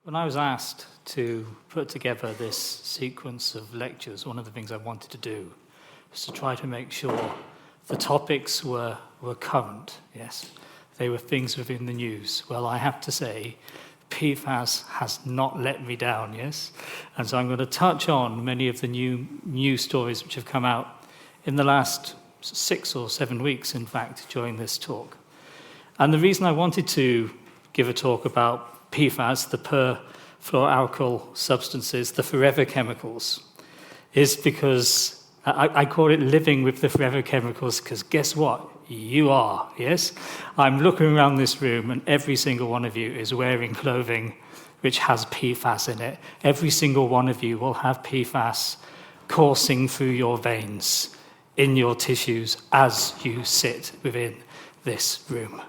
When I was asked to put together this sequence of lectures, one of the things I wanted to do was to try to make sure the topics were current, yes. They were things within the news. Well, I have to say, PFAS has not let me down, yes? And so I'm going to touch on many of the new stories which have come out in the last 6 or 7 weeks, in fact, during this talk. And the reason I wanted to give a talk about PFAS, the perfluoroalkyl substances, the forever chemicals, is because I call it living with the forever chemicals, because guess what? You are, yes? I'm looking around this room and every single one of you is wearing clothing which has PFAS in it. Every single one of you will have PFAS coursing through your veins, in your tissues, as you sit within this room.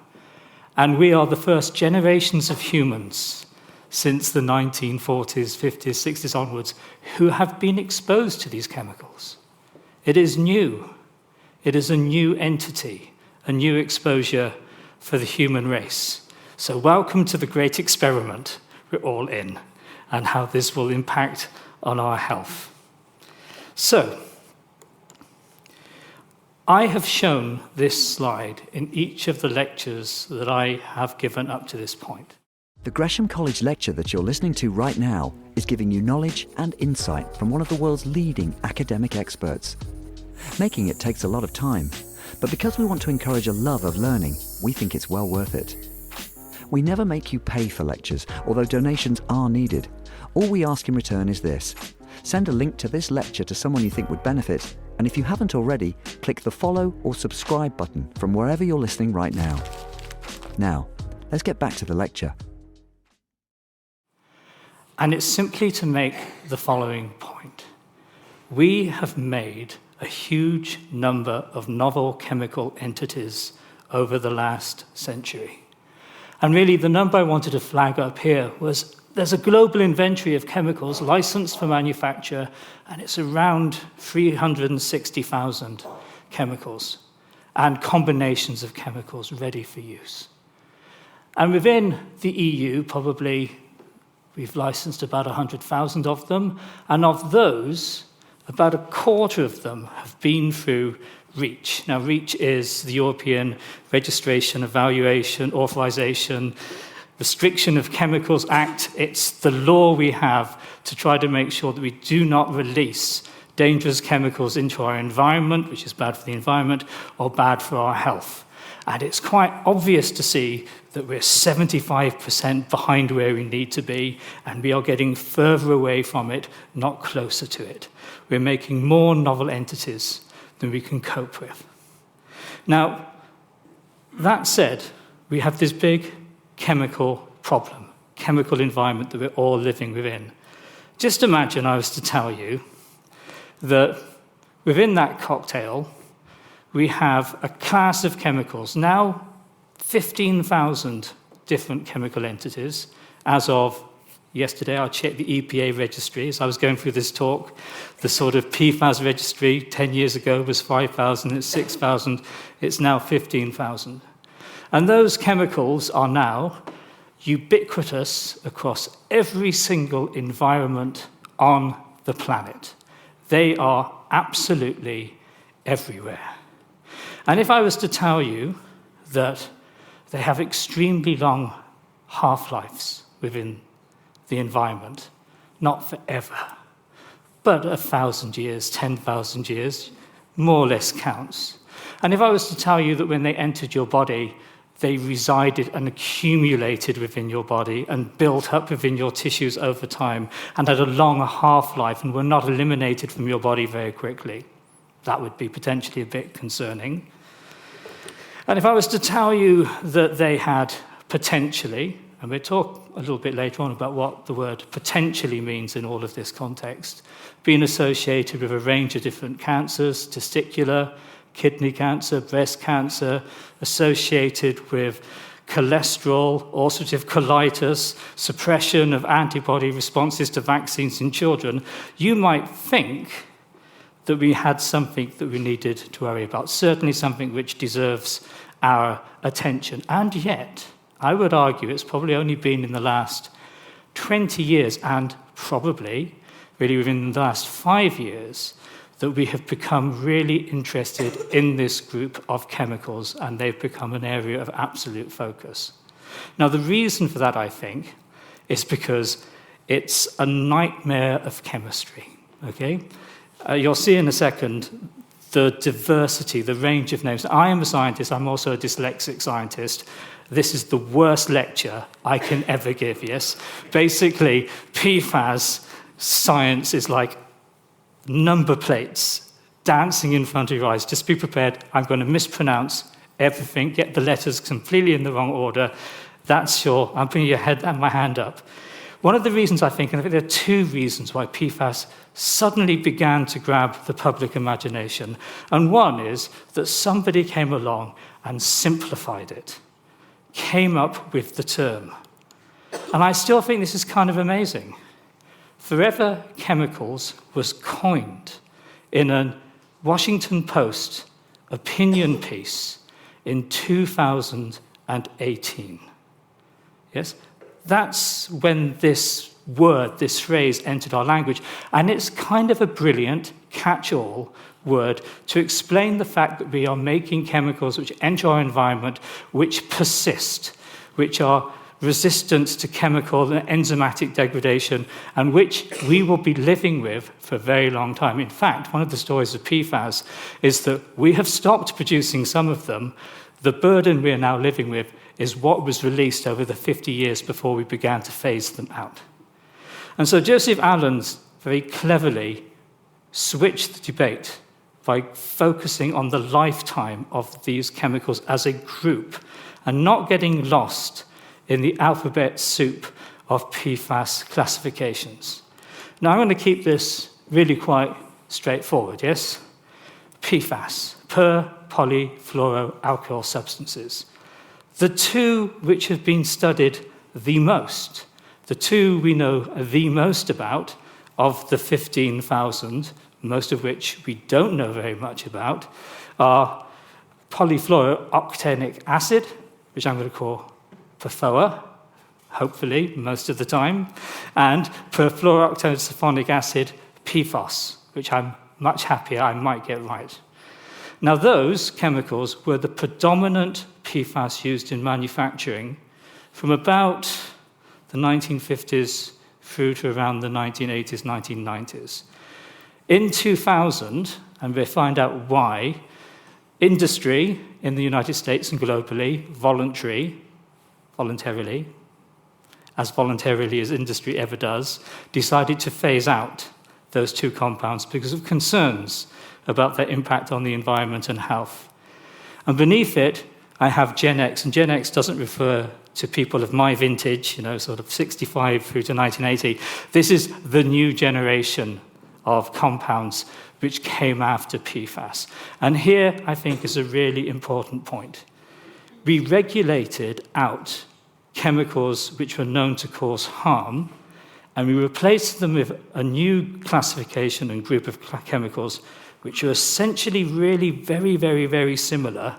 And we are the first generations of humans since the 1940s, 50s, 60s onwards who have been exposed to these chemicals. It is new. It is a new entity, a new exposure for the human race. So welcome to the great experiment we're all in and how this will impact on our health. So, I have shown this slide in each of the lectures that I have given up to this point. The Gresham College lecture that you're listening to right now is giving you knowledge and insight from one of the world's leading academic experts. Making it takes a lot of time, but because we want to encourage a love of learning, we think it's well worth it. We never make you pay for lectures, although donations are needed. All we ask in return is this: send a link to this lecture to someone you think would benefit, and if you haven't already, click the follow or subscribe button from wherever you're listening right now. Now, let's get back to the lecture. And it's simply to make the following point. We have made a huge number of novel chemical entities over the last century. And really, the number I wanted to flag up here was there's a global inventory of chemicals licensed for manufacture, and it's around 360,000 chemicals and combinations of chemicals ready for use. And within the EU, probably we've licensed about 100,000 of them, and of those, about a quarter of them have been through REACH. Now, REACH is the European Registration, Evaluation, Authorization, Restriction of Chemicals Act. It's the law we have to try to make sure that we do not release dangerous chemicals into our environment, which is bad for the environment, or bad for our health. And it's quite obvious to see that we're 75% behind where we need to be, and we are getting further away from it, not closer to it. We're making more novel entities than we can cope with. Now, that said, we have this big chemical problem, chemical environment that we're all living within. Just imagine I was to tell you that within that cocktail, we have a class of chemicals, now 15,000 different chemical entities. As of yesterday, I checked the EPA registry. As I was going through this talk, the sort of PFAS registry 10 years ago was 5,000, it's 6,000, it's now 15,000. And those chemicals are now ubiquitous across every single environment on the planet. They are absolutely everywhere. And if I was to tell you that they have extremely long half-lives within the environment, not forever, but 1,000 years, 10,000 years, more or less counts. And if I was to tell you that when they entered your body, they resided and accumulated within your body and built up within your tissues over time and had a long half-life and were not eliminated from your body very quickly, that would be potentially a bit concerning. And if I was to tell you that they had potentially, and we'll talk a little bit later on about what the word potentially means in all of this context, been associated with a range of different cancers, testicular, kidney cancer, breast cancer, associated with cholesterol, ulcerative colitis, suppression of antibody responses to vaccines in children, you might think that we had something that we needed to worry about, certainly something which deserves our attention. And yet, I would argue it's probably only been in the last 20 years, and probably really within the last 5 years, that we have become really interested in this group of chemicals, and they've become an area of absolute focus. Now, the reason for that, I think, is because it's a nightmare of chemistry, okay? You'll see in a second the diversity, the range of names. I am a scientist. I'm also a dyslexic scientist. This is the worst lecture I can ever give, yes? Basically, PFAS science is like number plates dancing in front of your eyes. Just be prepared. I'm going to mispronounce everything, get the letters completely in the wrong order. I'm putting my hand up. One of the reasons, I think, and I think there are two reasons why PFAS suddenly began to grab the public imagination. And one is that somebody came along and simplified it, came up with the term. And I still think this is kind of amazing. Forever Chemicals was coined in a Washington Post opinion piece in 2018. Yes? That's when this word, this phrase, entered our language. And it's kind of a brilliant catch-all word to explain the fact that we are making chemicals which enter our environment, which persist, which are resistant to chemical and enzymatic degradation, and which we will be living with for a very long time. In fact, one of the stories of PFAS is that we have stopped producing some of them. The burden we are now living with is what was released over the 50 years before we began to phase them out. And so Joseph Allen's very cleverly switched the debate by focusing on the lifetime of these chemicals as a group and not getting lost in the alphabet soup of PFAS classifications. Now, I'm going to keep this really quite straightforward, yes? PFAS, per polyfluoroalkyl substances. The two which have been studied the most, the two we know the most about of the 15,000, most of which we don't know very much about, are polyfluorooctanoic acid, which I'm going to call PFOA, hopefully, most of the time, and perfluorooctanosulfonic acid, PFOS, which I'm much happier I might get right. Now, those chemicals were the predominant PFAS used in manufacturing from about the 1950s through to around the 1980s, 1990s. In 2000, and we'll find out why, industry in the United States and globally, voluntarily, as voluntarily as industry ever does, decided to phase out those two compounds because of concerns about their impact on the environment and health. And beneath it, I have Gen X, and Gen X doesn't refer to people of my vintage, sort of 65 through to 1980. This is the new generation of compounds which came after PFAS. And here, I think, is a really important point. We regulated out chemicals which were known to cause harm, and we replaced them with a new classification and group of chemicals which are essentially really very, very, very similar,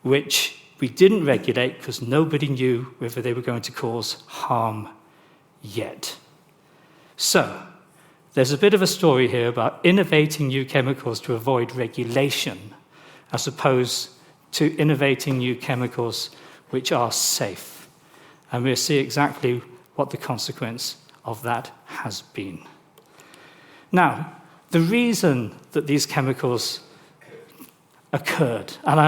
which we didn't regulate because nobody knew whether they were going to cause harm yet. So, there's a bit of a story here about innovating new chemicals to avoid regulation, as opposed to innovating new chemicals which are safe. And we'll see exactly what the consequence of that has been. Now, the reason that these chemicals occurred, and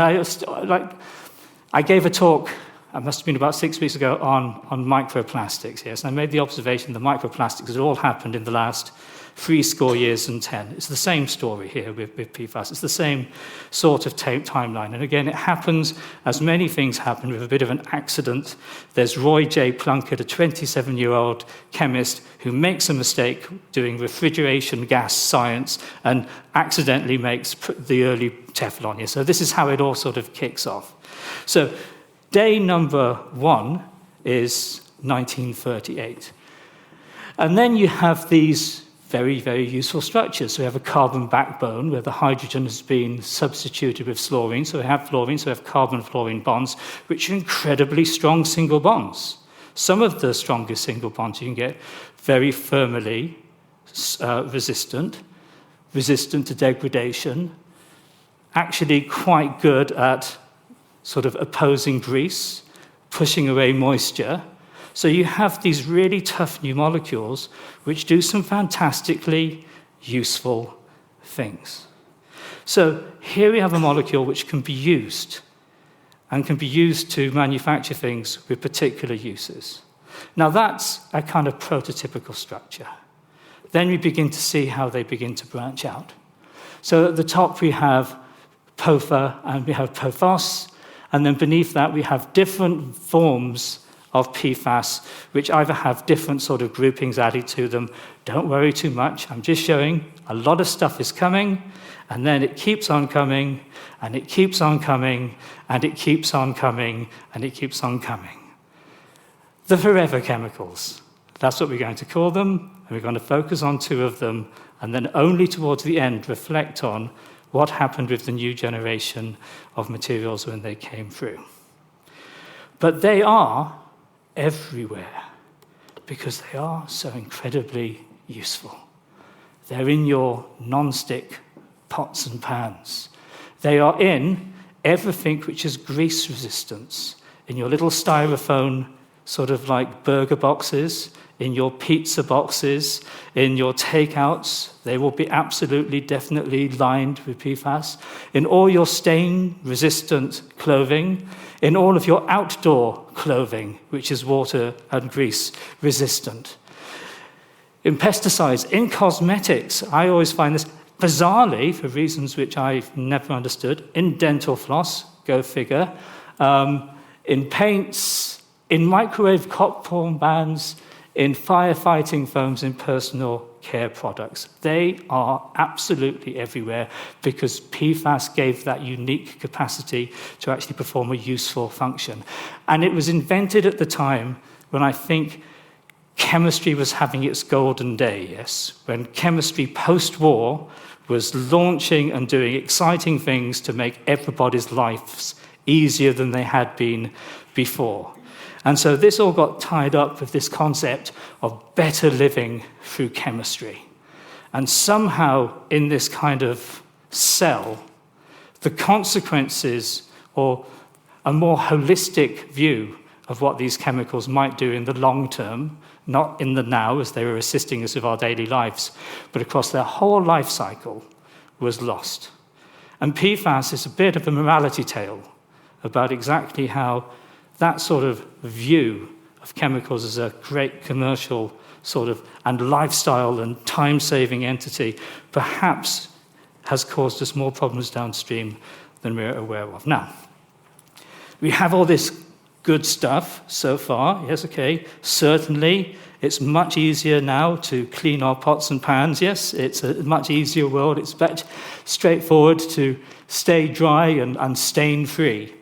I gave a talk, it must have been about 6 weeks ago, on microplastics, yes, and I made the observation that microplastics had all happened in the last 70 years and 10. It's the same story here with PFAS. It's the same sort of timeline. And again, it happens, as many things happen, with a bit of an accident. There's Roy J. Plunkett, a 27-year-old chemist who makes a mistake doing refrigeration gas science and accidentally makes the early Teflon here. So this is how it all sort of kicks off. So day number 1 is 1938. And then you have these very, very useful structures. So we have a carbon backbone where the hydrogen has been substituted with fluorine. So we have fluorine, so we have carbon-fluorine bonds, which are incredibly strong single bonds. Some of the strongest single bonds you can get very firmly resistant to degradation, actually quite good at sort of opposing grease, pushing away moisture. So you have these really tough new molecules which do some fantastically useful things. So here we have a molecule which can be used, and can be used to manufacture things with particular uses. Now that's a kind of prototypical structure. Then we begin to see how they begin to branch out. So at the top we have POFA and we have PFAS, and then beneath that we have different forms of PFAS, which either have different sort of groupings added to them. Don't worry too much, I'm just showing a lot of stuff is coming, and then it keeps on coming, and it keeps on coming, and it keeps on coming, and it keeps on coming. The forever chemicals, that's what we're going to call them, and we're going to focus on two of them, and then only towards the end reflect on what happened with the new generation of materials when they came through. But they are everywhere because they are so incredibly useful. They're in your non-stick pots and pans. They are in everything which is grease resistance, in your little styrofoam sort of like burger boxes, in your pizza boxes, in your takeouts. They will be absolutely, definitely lined with PFAS. In all your stain-resistant clothing, in all of your outdoor clothing, which is water and grease resistant. In pesticides, in cosmetics, I always find this bizarrely, for reasons which I've never understood, in dental floss, go figure, in paints, in microwave popcorn bands, in firefighting foams, in personal care products. They are absolutely everywhere because PFAS gave that unique capacity to actually perform a useful function. And it was invented at the time when I think chemistry was having its golden day, yes, when chemistry post-war was launching and doing exciting things to make everybody's lives easier than they had been before. And so this all got tied up with this concept of better living through chemistry. And somehow in this kind of cell, the consequences or a more holistic view of what these chemicals might do in the long term, not in the now as they were assisting us with our daily lives, but across their whole life cycle, was lost. And PFAS is a bit of a morality tale about exactly how that sort of view of chemicals as a great commercial sort of and lifestyle and time-saving entity perhaps has caused us more problems downstream than we're aware of. Now, we have all this good stuff so far, yes, okay, certainly it's much easier now to clean our pots and pans, yes, it's a much easier world, it's better straightforward to stay dry and stain-free.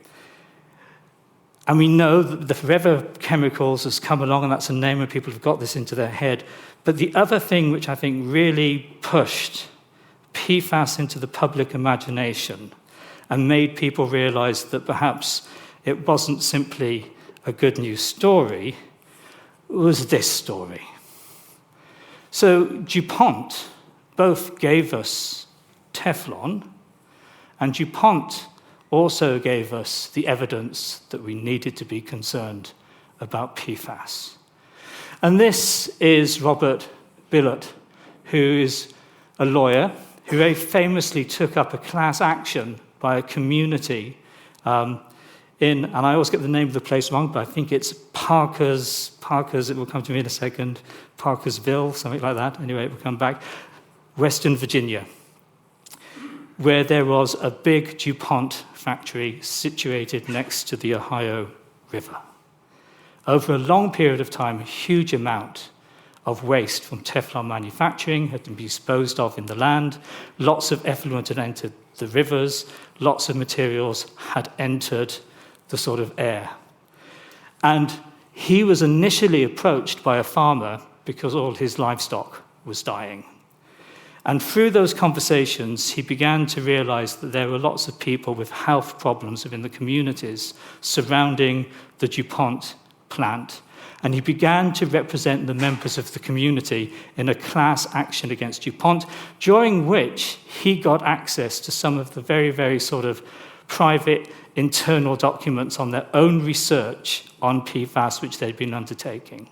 And we know that the forever chemicals has come along, and that's a name when people have got this into their head. But the other thing which I think really pushed PFAS into the public imagination and made people realize that perhaps it wasn't simply a good news story, was this story. So DuPont both gave us Teflon, and DuPont also gave us the evidence that we needed to be concerned about PFAS. And this is Robert Billett, who is a lawyer who very famously took up a class action by a community and I always get the name of the place wrong, but I think it's Parker's, it will come to me in a second, Parkersville, something like that. Anyway, it will come back. Western Virginia, where there was a big DuPont factory situated next to the Ohio River. Over a long period of time, a huge amount of waste from Teflon manufacturing had been disposed of in the land. Lots of effluent had entered the rivers. Lots of materials had entered the sort of air. And he was initially approached by a farmer because all his livestock was dying. And through those conversations, he began to realize that there were lots of people with health problems within the communities surrounding the DuPont plant, And he began to represent the members of the community in a class action against DuPont, during which he got access to some of the very, very sort of private internal documents on their own research on PFAS, which they'd been undertaking.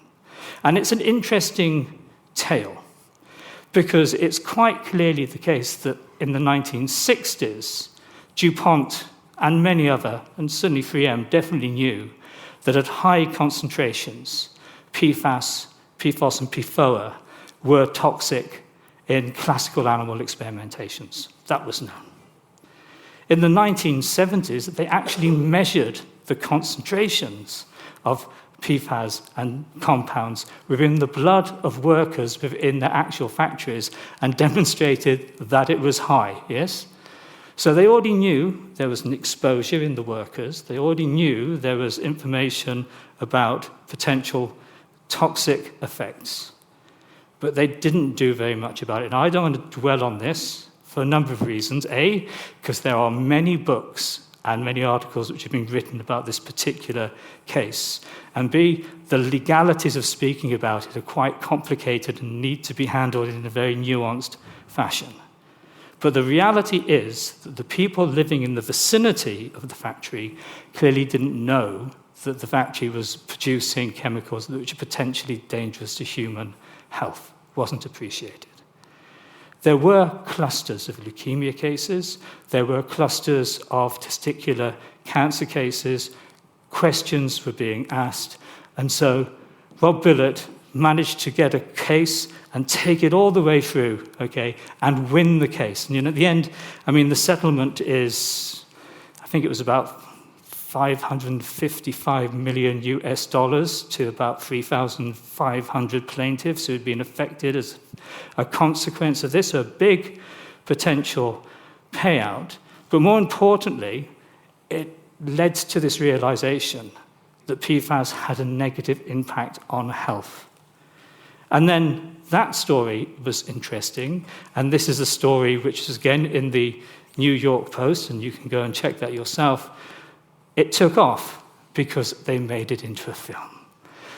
And it's an interesting tale, because it's quite clearly the case that in the 1960s, DuPont and many other, and certainly 3M, definitely knew that at high concentrations, PFAS, PFOS, and PFOA were toxic in classical animal experimentations. That was known. In the 1970s, they actually measured the concentrations of PFAS and compounds within the blood of workers within their actual factories and demonstrated that it was high, yes? So they already knew there was an exposure in the workers. They already knew there was information about potential toxic effects. But they didn't do very much about it. And I don't want to dwell on this for a number of reasons. A, because there are many books and many articles which have been written about this particular case. And B, the legalities of speaking about it are quite complicated and need to be handled in a very nuanced fashion. But the reality is that the people living in the vicinity of the factory clearly didn't know that the factory was producing chemicals which are potentially dangerous to human health. Wasn't appreciated. There were clusters of leukemia cases. There were clusters of testicular cancer cases. Questions were being asked. And so Rob Billett managed to get a case and take it all the way through, okay, and win the case. And at the end, I mean, the settlement is, I think it was about $555 million US to about 3,500 plaintiffs who had been affected as a consequence of this, a big potential payout. But more importantly, it led to this realization that PFAS had a negative impact on health. And then that story was interesting, and this is a story which is again in the New York Post, and you can go and check that yourself. It took off because they made it into a film.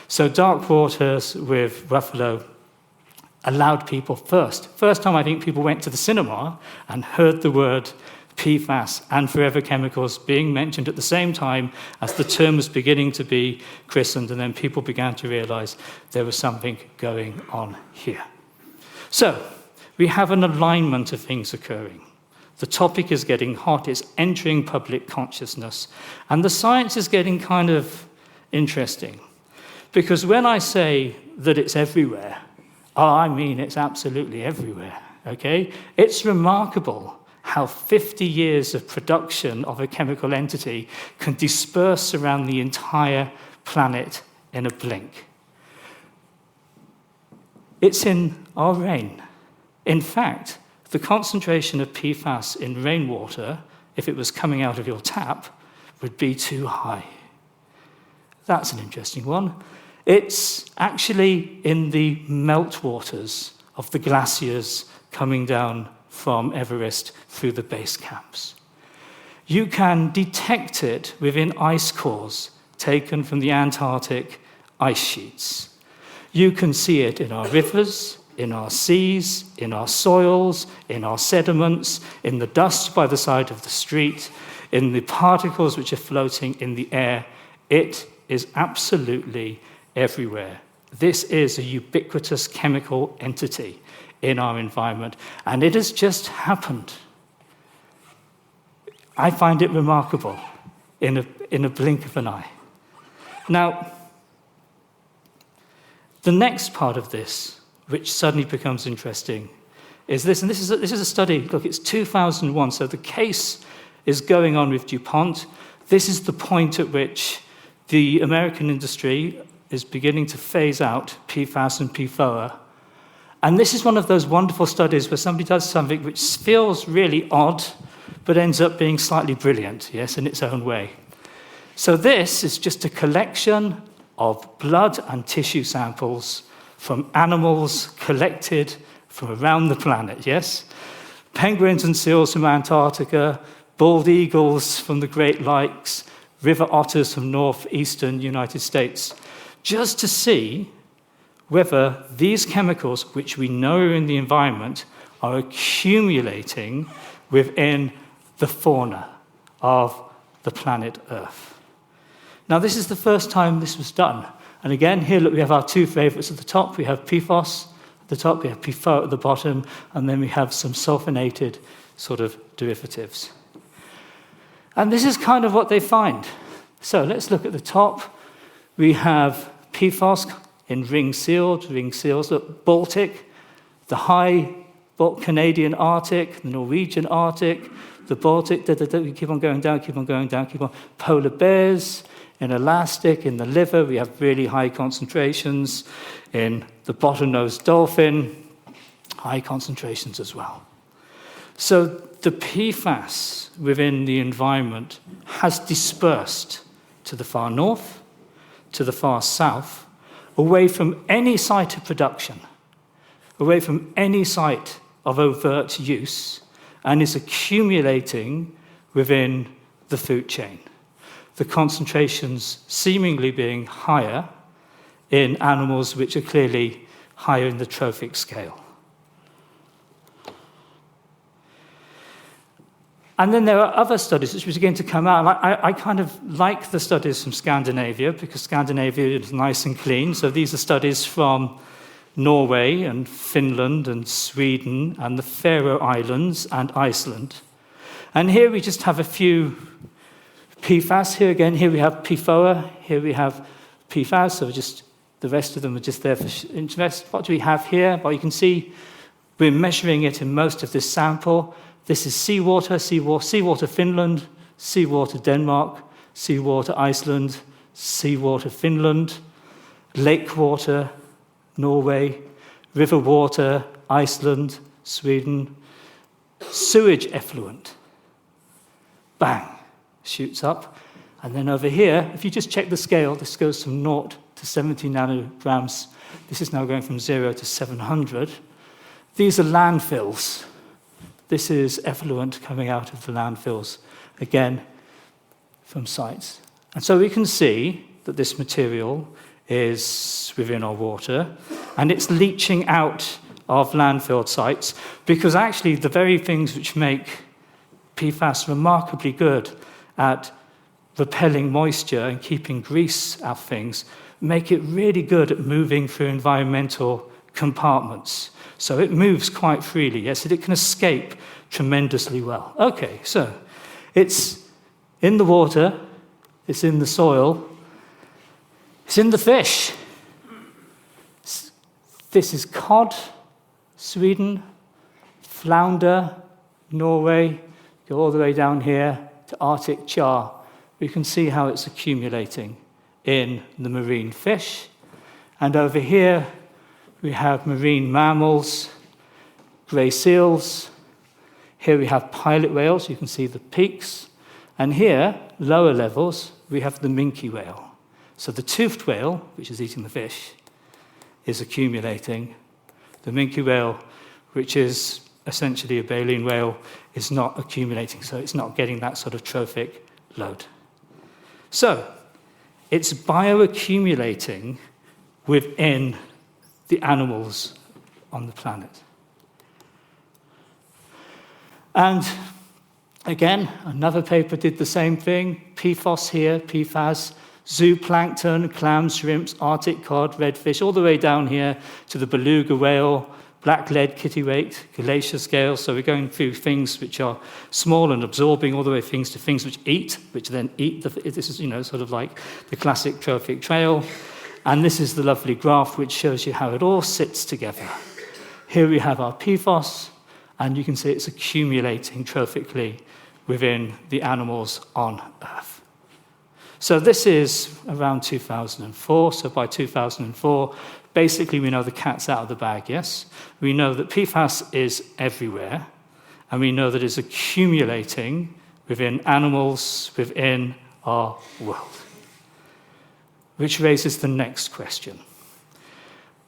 So Dark Waters with Ruffalo allowed people first time I think people went to the cinema and heard the word PFAS and forever chemicals being mentioned at the same time as the term was beginning to be christened, and then people began to realize there was something going on here. So we have an alignment of things occurring. The topic is getting hot, it's entering public consciousness, and the science is getting kind of interesting. Because when I say that it's everywhere, I mean it's absolutely everywhere, okay? It's remarkable how 50 years of production of a chemical entity can disperse around the entire planet in a blink. It's in our rain. In fact, the concentration of PFAS in rainwater, if it was coming out of your tap, would be too high. That's an interesting one. It's actually in the meltwaters of the glaciers coming down from Everest through the base camps. You can detect it within ice cores taken from the Antarctic ice sheets. You can see it in our rivers, in our seas, in our soils, in our sediments, in the dust by the side of the street, in the particles which are floating in the air. It is absolutely everywhere. This is a ubiquitous chemical entity in our environment, and it has just happened. I find it remarkable in a blink of an eye. Now, the next part of this, which suddenly becomes interesting, is this, and this is a study. Look, it's 2001, so the case is going on with DuPont. This is the point at which the American industry is beginning to phase out PFAS and PFOA. And this is one of those wonderful studies where somebody does something which feels really odd, but ends up being slightly brilliant, yes, in its own way. So this is just a collection of blood and tissue samples from animals collected from around the planet, yes? Penguins and seals from Antarctica, bald eagles from the Great Lakes, river otters from northeastern United States. just to see whether these chemicals, which we know are in the environment, are accumulating within the fauna of the planet Earth. Now, this is the first time this was done. And again, here, look, we have our two favorites at the top. We have PFAS at the top, we have PFOA at the bottom, and then we have some sulfonated sort of derivatives. And this is kind of what they find. So let's look at the top. We have PFAS in ring seals. Look, Baltic, the high Canadian Arctic, the Norwegian Arctic, the Baltic, we keep on going down, keep on. Polar bears, in elastic, in the liver, we have really high concentrations. In the bottlenose dolphin, high concentrations as well. So the PFAS within the environment has dispersed to the far north, to the far south, away from any site of production, away from any site of overt use, and is accumulating within the food chain. The concentrations seemingly being higher in animals which are clearly higher in the trophic scale. And then there are other studies which begin to come out. I kind of like the studies from Scandinavia because Scandinavia is nice and clean. So these are studies from Norway and Finland and Sweden and the Faroe Islands and Iceland. And here we just have a few PFAS. Here again, here we have PFOA, here we have PFAS, so just the rest of them are just there for interest. What do we have here? Well, you can see we're measuring it in most of this sample. This is seawater Finland, seawater Denmark, seawater Iceland, seawater Finland, lake water Norway, river water Iceland, Sweden, sewage effluent. Bang, shoots up. And then over here, if you just check the scale, this goes from 0 to 70 nanograms. This is now going from 0 to 700. These are landfills. This is effluent coming out of the landfills, again, from sites. And so we can see that this material is within our water, and it's leaching out of landfill sites, because actually the very things which make PFAS remarkably good at repelling moisture and keeping grease out of things make it really good at moving through environmental compartments. So it moves quite freely, yes, and it can escape tremendously well. Okay, so it's in the water, it's in the soil, it's in the fish. This is cod, Sweden, flounder, Norway, go all the way down here to Arctic char. We can see how it's accumulating in the marine fish. And over here, we have marine mammals, grey seals. Here we have pilot whales, you can see the peaks. And here, lower levels, we have the minke whale. So the toothed whale, which is eating the fish, is accumulating. The minke whale, which is essentially a baleen whale, is not accumulating, so it's not getting that sort of trophic load. So it's bioaccumulating within the animals on the planet. And again, another paper did the same thing. PFOS here, PFAS, zooplankton, clams, shrimps, Arctic cod, redfish, all the way down here to the beluga whale, black lead, kittiwake, glacier scales. So we're going through things which are small and absorbing, all the way things to things which eat, which then eat. This is, sort of like the classic trophic trail. And this is the lovely graph which shows you how it all sits together. Here we have our PFOS, and you can see it's accumulating trophically within the animals on Earth. So this is around 2004. So by 2004, basically we know the cat's out of the bag, yes? We know that PFAS is everywhere, and we know that it's accumulating within animals within our world. Which raises the next question.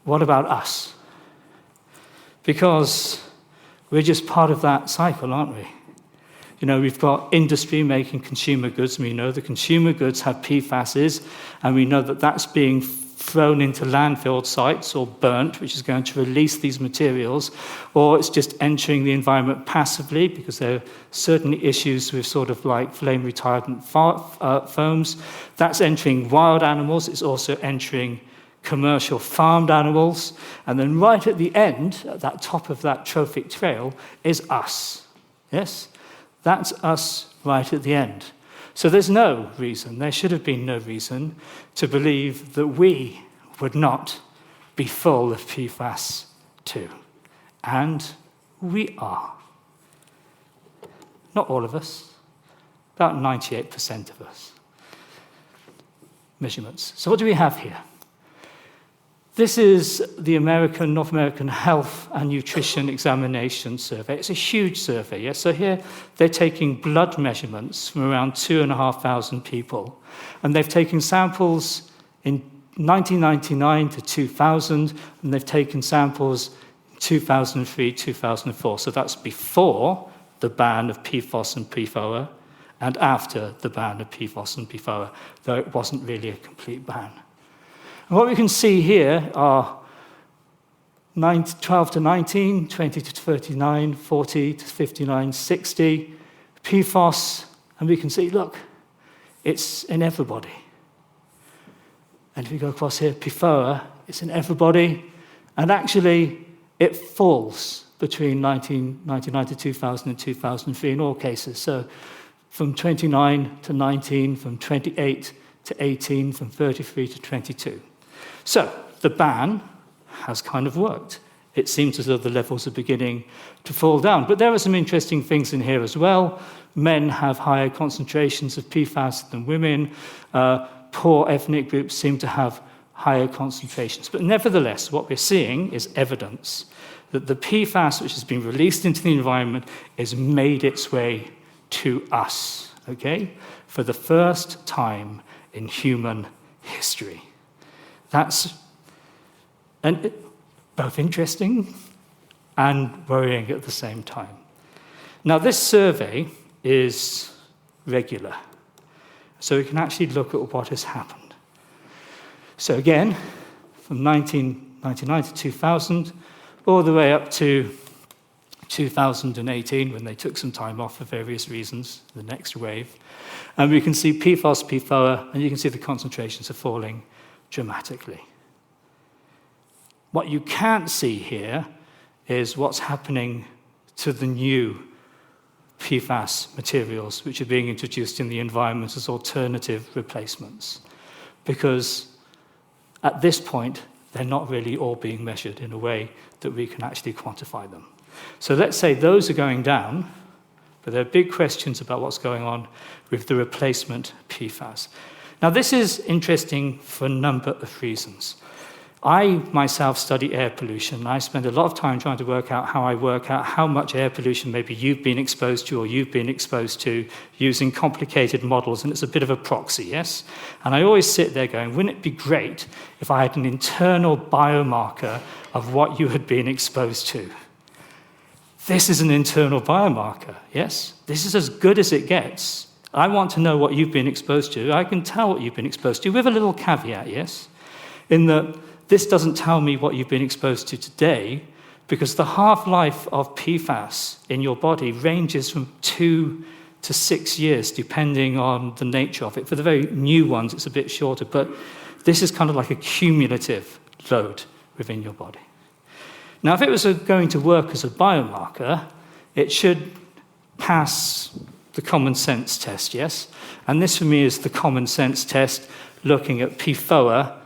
What about us? Because we're just part of that cycle, aren't we? We've got industry making consumer goods, and we know the consumer goods have PFASs, and we know that that's being thrown into landfill sites or burnt, which is going to release these materials, or it's just entering the environment passively, because there are certainly issues with sort of like flame retardant foams. That's entering wild animals. It's also entering commercial farmed animals. And then right at the end, at that top of that trophic trail, is us. Yes? That's us right at the end. So there's no reason, there should have been no reason, to believe that we would not be full of PFAS too. And we are. Not all of us, about 98% of us. Measurements. So what do we have here? This is the North American Health and Nutrition Examination Survey. It's a huge survey, yes? So here they're taking blood measurements from around 2,500 people. And they've taken samples in 1999 to 2000, and they've taken samples in 2003, 2004. So that's before the ban of PFOS and PFOA, and after the ban of PFOS and PFOA, though it wasn't really a complete ban. And what we can see here are 12 to 19, 20 to 39, 40 to 59, 60, PFOS, and we can see, look, it's in everybody. And if we go across here, PFOA, it's in everybody, and actually it falls between 1999 to 2000 and 2003 in all cases. So from 29 to 19, from 28 to 18, from 33 to 22. So the ban has kind of worked. It seems as though the levels are beginning to fall down. But there are some interesting things in here as well. Men have higher concentrations of PFAS than women. Poor ethnic groups seem to have higher concentrations. But nevertheless, what we're seeing is evidence that the PFAS, which has been released into the environment, has made its way to us, okay, for the first time in human history. That's both interesting and worrying at the same time. Now, this survey is regular, so we can actually look at what has happened. So again, from 1999 to 2000, all the way up to 2018, when they took some time off for various reasons, the next wave. And we can see PFOS, PFOA, and you can see the concentrations are falling dramatically. What you can't see here is what's happening to the new PFAS materials which are being introduced in the environment as alternative replacements. Because at this point, they're not really all being measured in a way that we can actually quantify them. So let's say those are going down, but there are big questions about what's going on with the replacement PFAS. Now, this is interesting for a number of reasons. I myself study air pollution. I spend a lot of time trying to work out how much air pollution maybe you've been exposed to or you've been exposed to using complicated models, and it's a bit of a proxy, yes? And I always sit there going, wouldn't it be great if I had an internal biomarker of what you had been exposed to? This is an internal biomarker, yes? This is as good as it gets. I want to know what you've been exposed to. I can tell what you've been exposed to with a little caveat, yes? In that this doesn't tell me what you've been exposed to today, because the half-life of PFAS in your body ranges from 2 to 6 years, depending on the nature of it. For the very new ones, it's a bit shorter, but this is kind of like a cumulative load within your body. Now, if it was going to work as a biomarker, it should pass the common sense test, yes? And this, for me, is the common sense test looking at PFOA,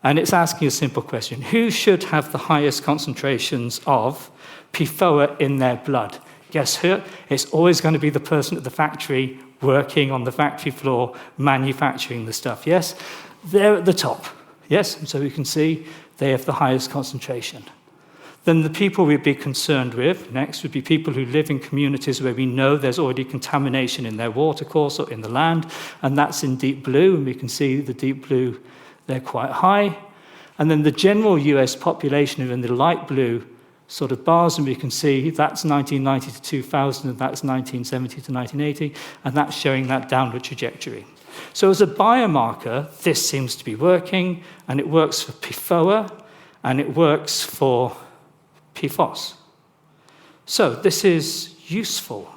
and it's asking a simple question. Who should have the highest concentrations of PFOA in their blood? Guess who? It's always going to be the person at the factory working on the factory floor, manufacturing the stuff, yes? They're at the top, yes? And so we can see they have the highest concentration. Then the people we'd be concerned with next would be people who live in communities where we know there's already contamination in their watercourse or in the land, and that's in deep blue, and we can see the deep blue, they're quite high. And then the general US population are in the light blue sort of bars, and we can see that's 1990 to 2000, and that's 1970 to 1980, and that's showing that downward trajectory. So as a biomarker, this seems to be working, and it works for PFOA, and it works for PFAS. So this is useful,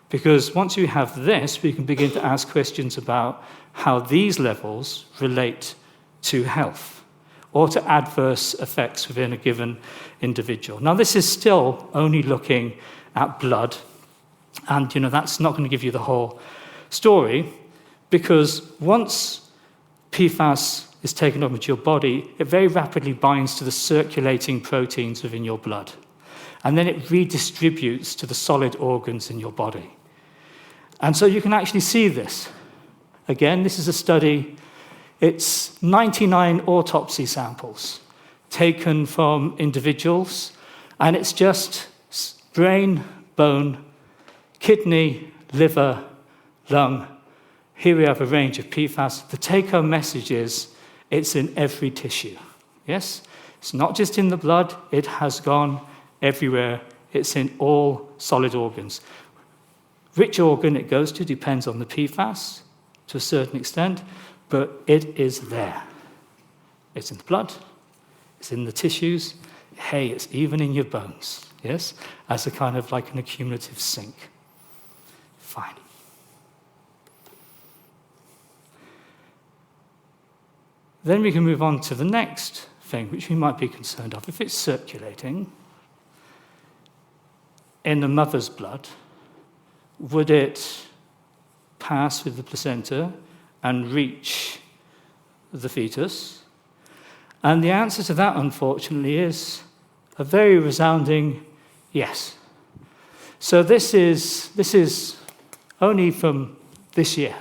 because once you have this, we can begin to ask questions about how these levels relate to health or to adverse effects within a given individual. Now, this is still only looking at blood, and that's not going to give you the whole story, because once PFAS is taken up into your body, it very rapidly binds to the circulating proteins within your blood, and then it redistributes to the solid organs in your body. And so you can actually see this. Again, this is a study. It's 99 autopsy samples taken from individuals, and it's just brain, bone, kidney, liver, lung. Here we have a range of PFAS. The take-home message is it's in every tissue. Yes? It's not just in the blood. It has gone everywhere. It's in all solid organs. Which organ it goes to depends on the PFAS to a certain extent, but it is there. It's in the blood. It's in the tissues. Hey, it's even in your bones. Yes? As a kind of like an accumulative sink. Fine. Then we can move on to the next thing, which we might be concerned of. If it's circulating in the mother's blood, would it pass with the placenta and reach the fetus? And the answer to that, unfortunately, is a very resounding yes. So this is only from this year.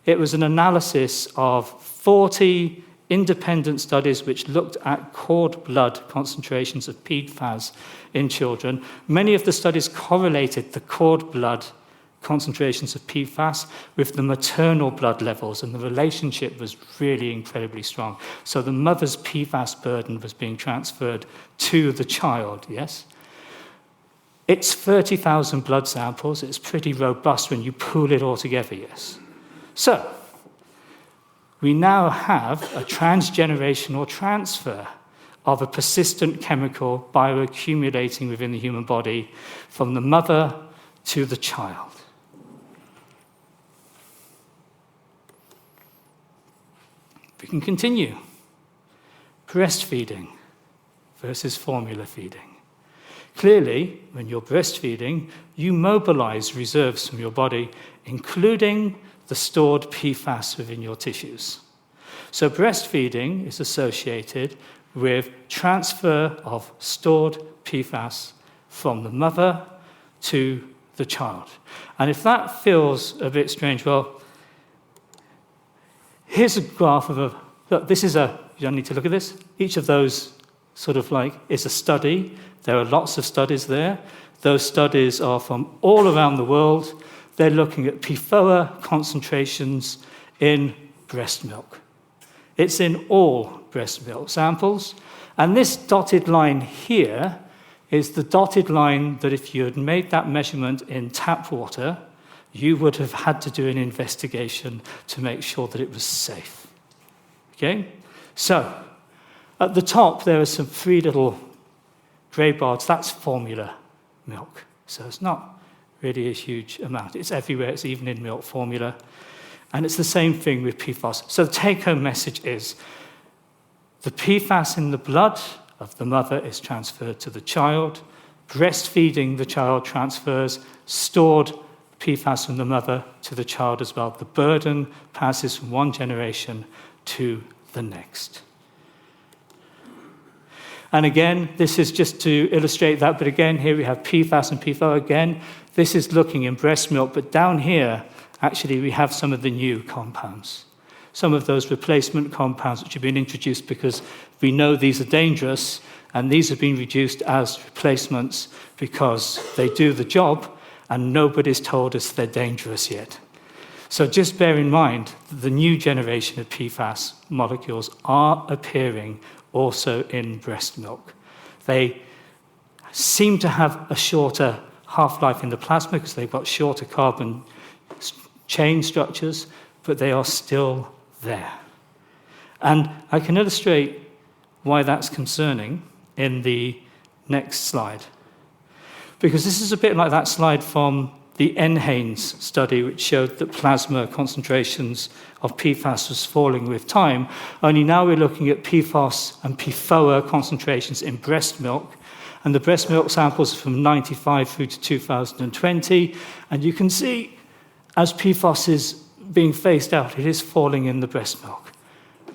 It was an analysis of 40 independent studies which looked at cord blood concentrations of PFAS in children. Many of the studies correlated the cord blood concentrations of PFAS with the maternal blood levels, and the relationship was really incredibly strong. So the mother's PFAS burden was being transferred to the child, yes? It's 30,000 blood samples. It's pretty robust when you pool it all together, yes? So we now have a transgenerational transfer of a persistent chemical bioaccumulating within the human body from the mother to the child. We can continue. Breastfeeding versus formula feeding. Clearly, when you're breastfeeding, you mobilize reserves from your body, including the stored PFAS within your tissues. So breastfeeding is associated with transfer of stored PFAS from the mother to the child. And if that feels a bit strange, well, here's a graph of look, this is you don't need to look at this. Each of those sort of like is a study. There are lots of studies there. Those studies are from all around the world. They're looking at PFOA concentrations in breast milk. It's in all breast milk samples. And this dotted line here is the dotted line that if you had made that measurement in tap water, you would have had to do an investigation to make sure that it was safe. Okay? So, at the top, there are some 3 little grey bars. That's formula milk. So it's not really a huge amount. It's everywhere. It's even in milk formula. And it's the same thing with PFAS. So the take-home message is the PFAS in the blood of the mother is transferred to the child. Breastfeeding the child transfers stored PFAS from the mother to the child as well. The burden passes from one generation to the next. And again, this is just to illustrate that, but again, here we have PFAS and PFOA again. This is looking in breast milk, but down here, actually, we have some of the new compounds. Some of those replacement compounds which have been introduced because we know these are dangerous, and these have been reduced as replacements because they do the job, and nobody's told us they're dangerous yet. So just bear in mind that the new generation of PFAS molecules are appearing also in breast milk. They seem to have a shorter half-life in the plasma because they've got shorter carbon chain structures, but they are still there. And I can illustrate why that's concerning in the next slide. Because this is a bit like that slide from the NHANES study, which showed that plasma concentrations of PFAS was falling with time, only now we're looking at PFAS and PFOA concentrations in breast milk, and the breast milk samples are from 95 through to 2020, and you can see as PFAS is being phased out, it is falling in the breast milk.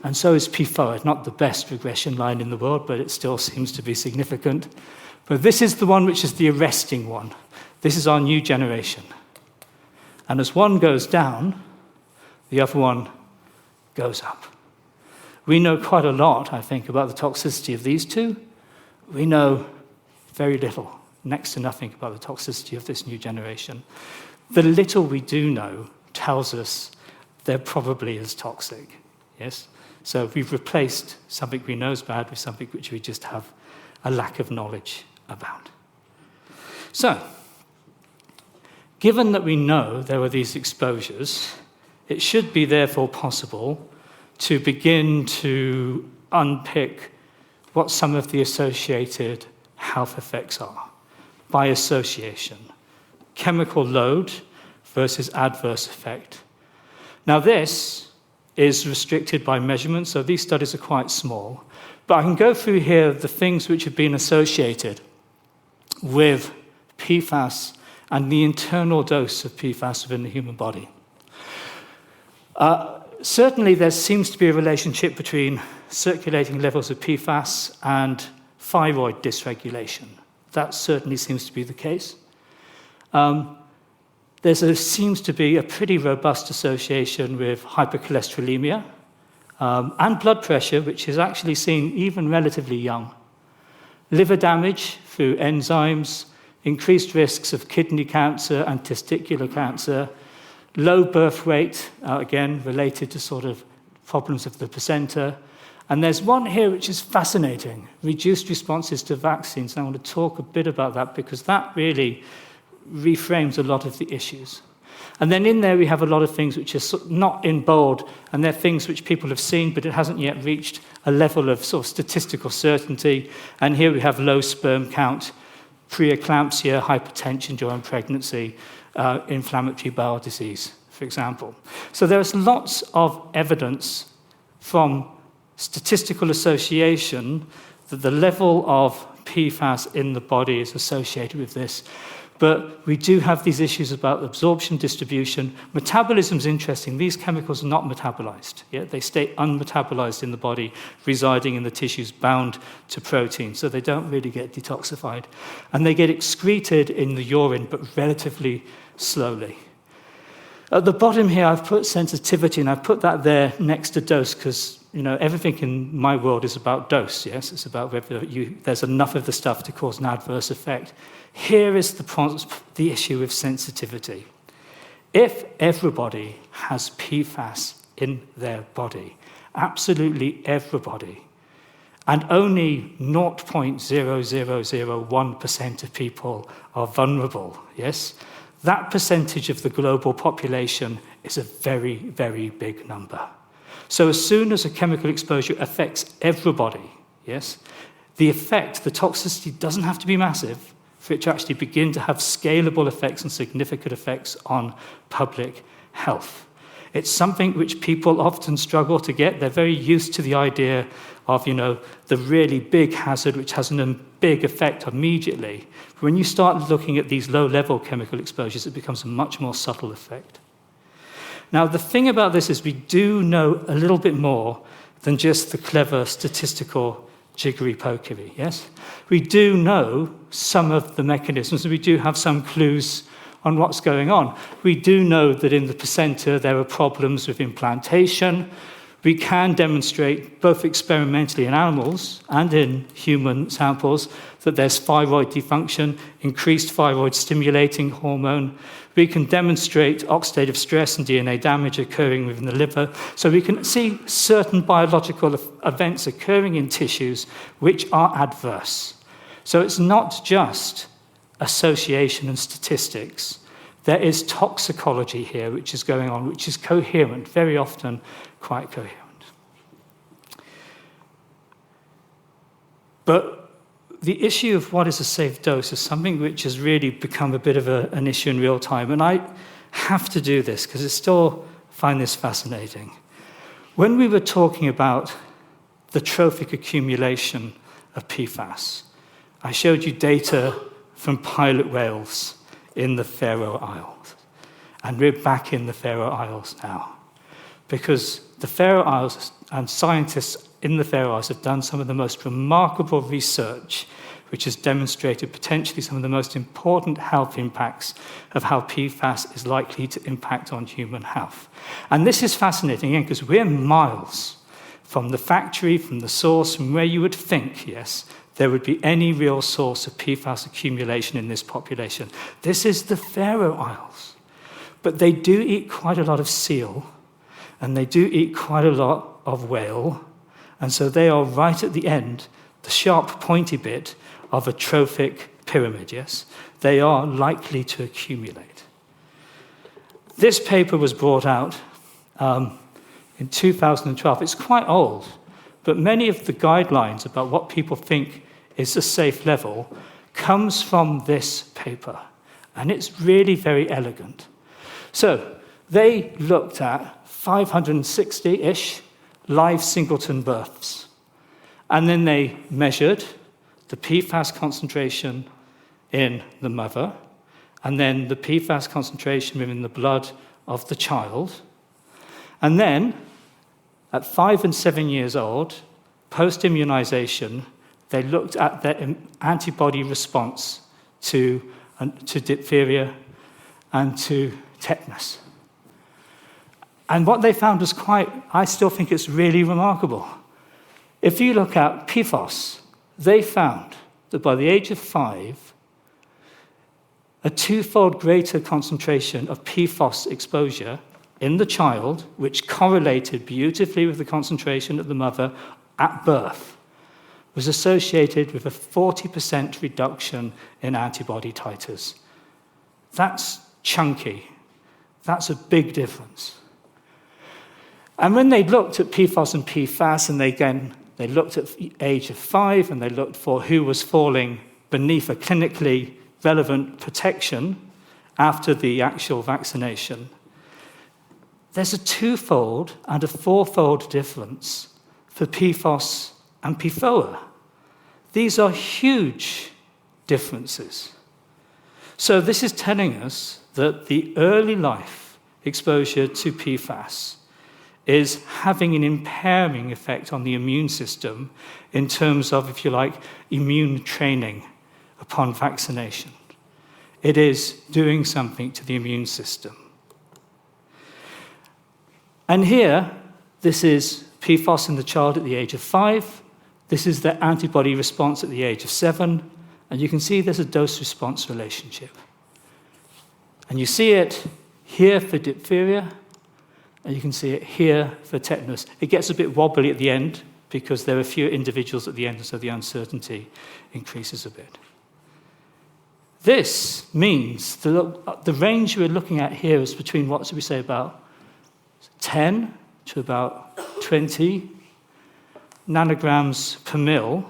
And so is PFOA, not the best regression line in the world, but it still seems to be significant. But this is the one which is the arresting one. This is our new generation. And as one goes down, the other one goes up. We know quite a lot, I think, about the toxicity of these two. We know very little, next to nothing, about the toxicity of this new generation. The little we do know tells us they're probably as toxic, yes? So we've replaced something we know is bad with something which we just have a lack of knowledge about. So, given that we know there were these exposures, it should be therefore possible to begin to unpick what some of the associated health effects are by association. Chemical load versus adverse effect. Now this is restricted by measurement, so these studies are quite small. But I can go through here the things which have been associated with PFAS and the internal dose of PFAS within the human body. Certainly there seems to be a relationship between circulating levels of PFAS and thyroid dysregulation. That certainly seems to be the case. There seems to be a pretty robust association with hypercholesterolemia and blood pressure, which is actually seen even relatively young. Liver damage through enzymes, increased risks of kidney cancer and testicular cancer, low birth weight, again, related to sort of problems of the placenta. And there's one here which is fascinating, reduced responses to vaccines. And I want to talk a bit about that because that really reframes a lot of the issues. And then in there we have a lot of things which are not in bold, and they're things which people have seen, but it hasn't yet reached a level of sort of statistical certainty. And here we have low sperm count, preeclampsia, hypertension during pregnancy, inflammatory bowel disease, for example. So there's lots of evidence from statistical association that the level of PFAS in the body is associated with this. But we do have these issues about absorption, distribution. Metabolism is interesting. These chemicals are not metabolized. Yeah? They stay unmetabolized in the body, residing in the tissues bound to protein, so they don't really get detoxified. And they get excreted in the urine, but relatively slowly. At the bottom here, I've put sensitivity, and I've put that there next to dose because everything in my world is about dose, yes? It's about whether there's enough of the stuff to cause an adverse effect. Here is the issue with sensitivity. If everybody has PFAS in their body, absolutely everybody, and only 0.0001% of people are vulnerable, yes? That percentage of the global population is a very, very big number. So as soon as a chemical exposure affects everybody, yes, the effect, the toxicity doesn't have to be massive for it to actually begin to have scalable effects and significant effects on public health. It's something which people often struggle to get. They're very used to the idea of, the really big hazard which has a big effect immediately. When you start looking at these low-level chemical exposures, it becomes a much more subtle effect. Now, the thing about this is we do know a little bit more than just the clever statistical jiggery-pokery, yes? We do know some of the mechanisms, and we do have some clues on what's going on. We do know that in the placenta there are problems with implantation. We can demonstrate, both experimentally in animals and in human samples, that there's thyroid dysfunction, increased thyroid-stimulating hormone. We can demonstrate oxidative stress and DNA damage occurring within the liver. So we can see certain biological events occurring in tissues which are adverse. So it's not just association and statistics. There is toxicology here which is going on, which is coherent, very often quite coherent. But the issue of what is a safe dose is something which has really become a bit of an issue in real time. And I have to do this because I still find this fascinating. When we were talking about the trophic accumulation of PFAS, I showed you data from pilot whales in the Faroe Isles. And we're back in the Faroe Isles now. Because the Faroe Isles and scientists in the Faroe Isles have done some of the most remarkable research which has demonstrated potentially some of the most important health impacts of how PFAS is likely to impact on human health. And this is fascinating, again, because we're miles from the factory, from the source, from where you would think, yes, there would be any real source of PFAS accumulation in this population. This is the Faroe Isles. But they do eat quite a lot of seal, and they do eat quite a lot of whale, and so they are right at the end, the sharp, pointy bit of a trophic pyramid, yes? They are likely to accumulate. This paper was brought out in 2012. It's quite old, but many of the guidelines about what people think is a safe level comes from this paper, and it's really very elegant. So they looked at 560-ish live singleton births, and then they measured the PFAS concentration in the mother, and then the PFAS concentration within the blood of the child. And then, at 5 and 7 years old, post-immunization, they looked at their antibody response to diphtheria and to tetanus. And what they found was I still think it's really remarkable. If you look at PFAS, they found that by the age of 5, a 2-fold greater concentration of PFAS exposure in the child, which correlated beautifully with the concentration of the mother at birth, was associated with a 40% reduction in antibody titers. That's chunky. That's a big difference. And when they looked at PFOS and PFAS, and they looked at the age of 5, and they looked for who was falling beneath a clinically relevant protection after the actual vaccination, there's a 2-fold and a 4-fold difference for PFOS and PFOA. These are huge differences. So this is telling us that the early life exposure to PFAS is having an impairing effect on the immune system in terms of, if you like, immune training upon vaccination. It is doing something to the immune system. And here, this is PFOS in the child at the age of 5. This is the antibody response at the age of 7. And you can see there's a dose-response relationship. And you see it here for diphtheria, and you can see it here for tetanus. It gets a bit wobbly at the end because there are fewer individuals at the end, and so the uncertainty increases a bit. This means that the range we're looking at here is between, what should we say, about 10 to about 20 nanograms per mil,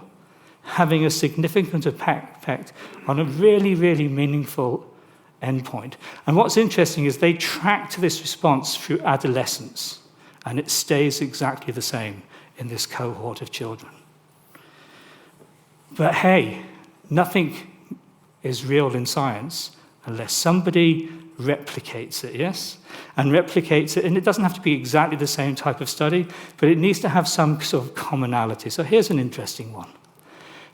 having a significant effect on a really, really meaningful endpoint. And what's interesting is they tracked this response through adolescence, and it stays exactly the same in this cohort of children. But hey, nothing is real in science unless somebody replicates it, yes? And replicates it, and it doesn't have to be exactly the same type of study, but it needs to have some sort of commonality. So here's an interesting one.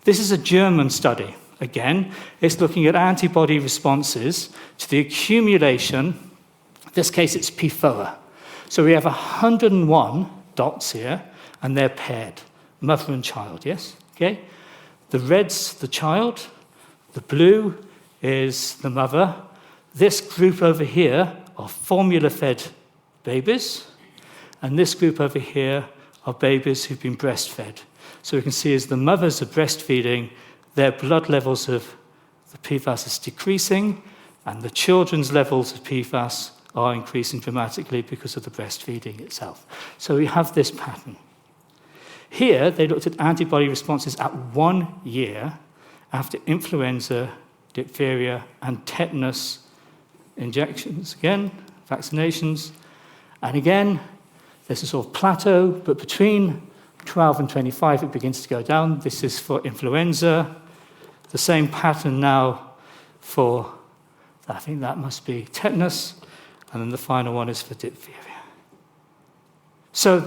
This is a German study. Again, it's looking at antibody responses to the accumulation, in this case it's PFOA. So we have 101 dots here, and they're paired, mother and child, yes? Okay? The red's the child, the blue is the mother. This group over here are formula-fed babies, and this group over here are babies who've been breastfed. So we can see as the mothers are breastfeeding, their blood levels of the PFAS is decreasing, and the children's levels of PFAS are increasing dramatically because of the breastfeeding itself. So we have this pattern. Here, they looked at antibody responses at 1 year after influenza, diphtheria, and tetanus injections. Again, vaccinations. And again, there's a sort of plateau, but between 12 and 25, it begins to go down. This is for influenza. The same pattern now for, I think that must be tetanus. And then the final one is for diphtheria. So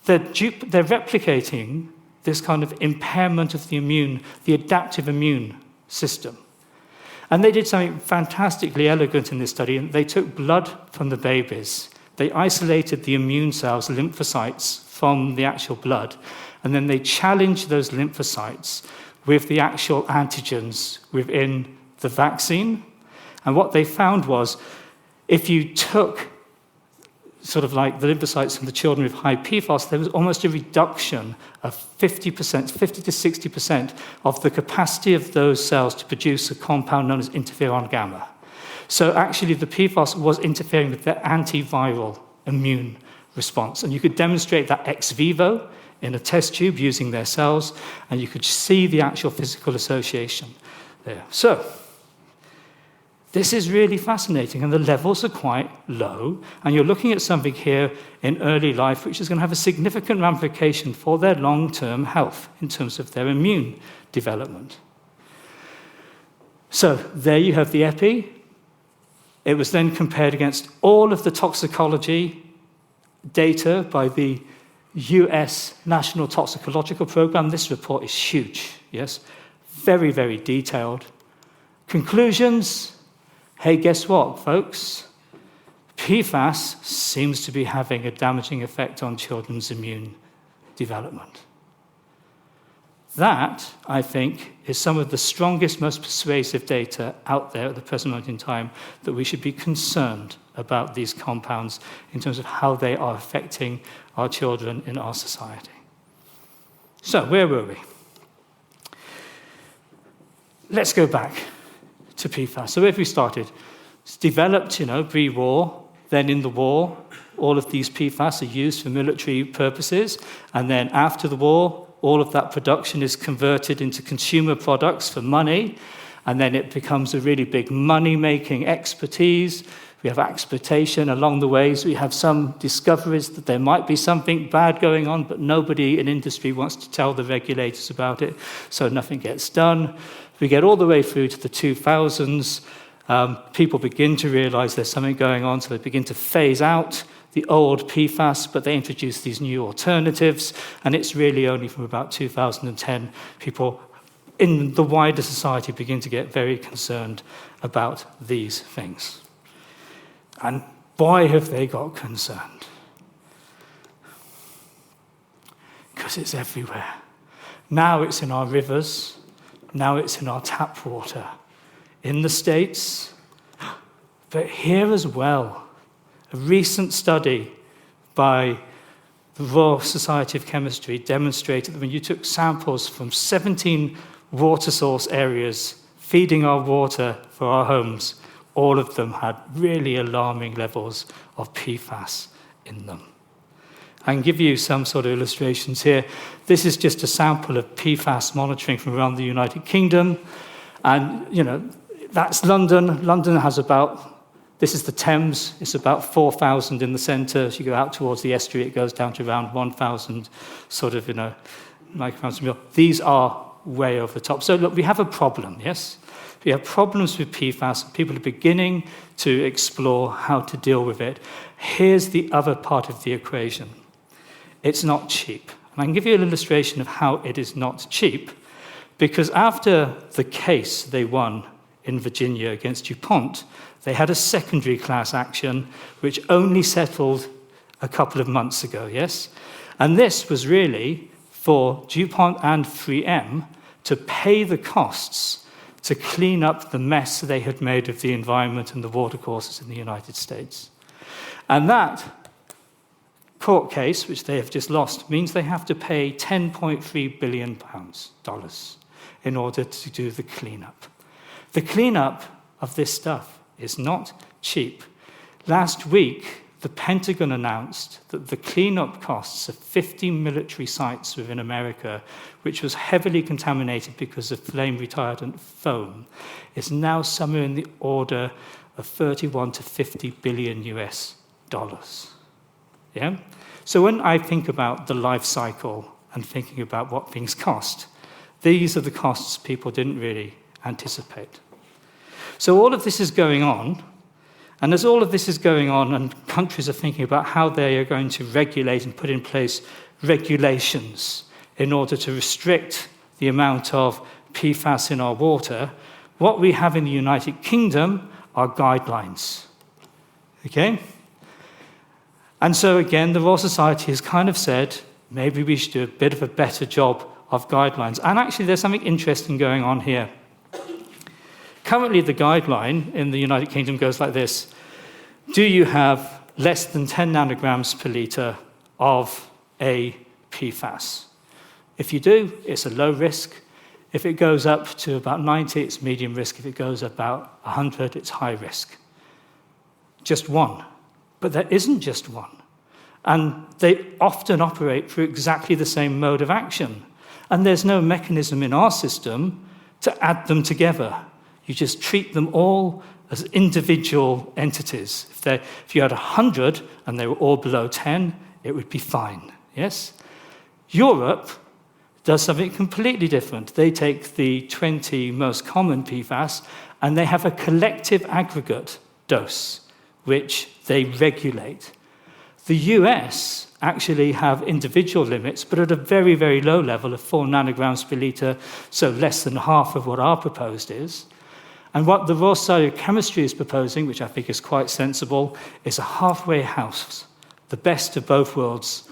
they're replicating this kind of impairment of the adaptive immune system. And they did something fantastically elegant in this study. They took blood from the babies. They isolated the immune cells, lymphocytes, from the actual blood. And then they challenged those lymphocytes with the actual antigens within the vaccine. And what they found was, if you took sort of like the lymphocytes from the children with high PFAS, there was almost a reduction of 50% to 60% of the capacity of those cells to produce a compound known as interferon gamma. So actually the PFAS was interfering with the antiviral immune response. And you could demonstrate that ex vivo in a test tube using their cells, and you could see the actual physical association there. So this is really fascinating, and the levels are quite low, and you're looking at something here in early life which is going to have a significant ramification for their long-term health in terms of their immune development. So there you have the epi. It was then compared against all of the toxicology data by the US National Toxicological Program. This report is huge, yes? Very, very detailed. Conclusions. Hey, guess what, folks? PFAS seems to be having a damaging effect on children's immune development. That, I think, is some of the strongest, most persuasive data out there at the present moment in time that we should be concerned about these compounds in terms of how they are affecting our children in our society. So, where were we? Let's go back to PFAS. So where have we started? It's developed, pre-war, then in the war, all of these PFAS are used for military purposes, and then after the war, all of that production is converted into consumer products for money, and then it becomes a really big money-making expertise. We have exploitation along the ways. We have some discoveries that there might be something bad going on, but nobody in industry wants to tell the regulators about it, so nothing gets done. We get all the way through to the 2000s. People begin to realize there's something going on, so they begin to phase out the old PFAS, but they introduce these new alternatives, and it's really only from about 2010 people in the wider society begin to get very concerned about these things. And boy, have they got concerned. Because it's everywhere. Now it's in our rivers. Now it's in our tap water. In the States, but here as well. A recent study by the Royal Society of Chemistry demonstrated that when you took samples from 17 water source areas feeding our water for our homes, all of them had really alarming levels of PFAS in them. I can give you some sort of illustrations here. This is just a sample of PFAS monitoring from around the United Kingdom. And, that's London. London has this is the Thames. It's about 4,000 in the centre. As you go out towards the estuary, it goes down to around 1,000 micrograms per mil. These are way over the top. So look, we have a problem, yes? We have problems with PFAS. People are beginning to explore how to deal with it. Here's the other part of the equation. It's not cheap. And I can give you an illustration of how it is not cheap, because after the case they won in Virginia against DuPont, they had a secondary class action which only settled a couple of months ago, yes? And this was really for DuPont and 3M to pay the costs to clean up the mess they had made of the environment and the watercourses in the United States. And that court case, which they have just lost, means they have to pay $10.3 billion in order to do the cleanup. The cleanup of this stuff is not cheap. Last week, the Pentagon announced that the cleanup costs of 50 military sites within America, which was heavily contaminated because of flame retardant foam, is now somewhere in the order of 31 to 50 billion US dollars. Yeah? So when I think about the life cycle and thinking about what things cost, these are the costs people didn't really anticipate. So all of this is going on, and as all of this is going on and countries are thinking about how they are going to regulate and put in place regulations in order to restrict the amount of PFAS in our water, what we have in the United Kingdom are guidelines. Okay? And so again, the Royal Society has kind of said, maybe we should do a bit of a better job of guidelines. And actually, there's something interesting going on here. Currently, the guideline in the United Kingdom goes like this. Do you have less than 10 nanograms per litre of a PFAS? If you do, it's a low risk. If it goes up to about 90, it's medium risk. If it goes about 100, it's high risk. Just one. But there isn't just one. And they often operate through exactly the same mode of action. And there's no mechanism in our system to add them together. You just treat them all as individual entities. If you had 100 and they were all below 10, it would be fine, yes? Europe does something completely different. They take the 20 most common PFAS and they have a collective aggregate dose, which they regulate. The US actually have individual limits, but at a very, very low level of 4 nanograms per litre, so less than half of what our proposed is. And what the Royal Society of Chemistry is proposing, which I think is quite sensible, is a halfway house, the best of both worlds,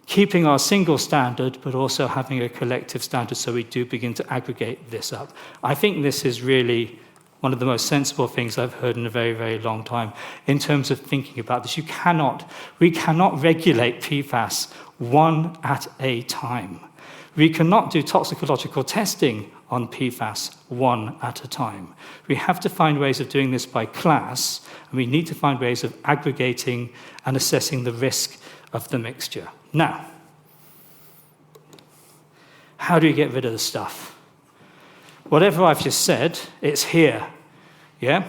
keeping our single standard, but also having a collective standard so we do begin to aggregate this up. I think this is really one of the most sensible things I've heard in a very, very long time in terms of thinking about this. We cannot regulate PFAS one at a time. We cannot do toxicological testing on PFAS one at a time. We have to find ways of doing this by class, and we need to find ways of aggregating and assessing the risk of the mixture. Now, how do you get rid of the stuff? Whatever I've just said, it's here. Yeah?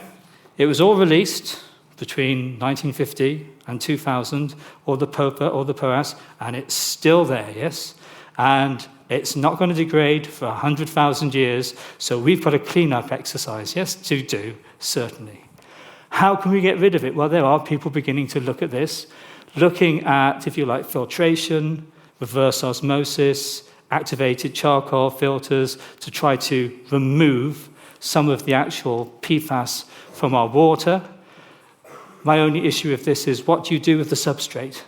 It was all released between 1950 and 2000, or the POPA or the POAS, and it's still there, yes? And it's not going to degrade for 100,000 years, so we've got a cleanup exercise, yes, to do, certainly. How can we get rid of it? Well, there are people beginning to look at this, looking at, if you like, filtration, reverse osmosis, activated charcoal filters to try to remove some of the actual PFAS from our water. My only issue with this is what do you do with the substrate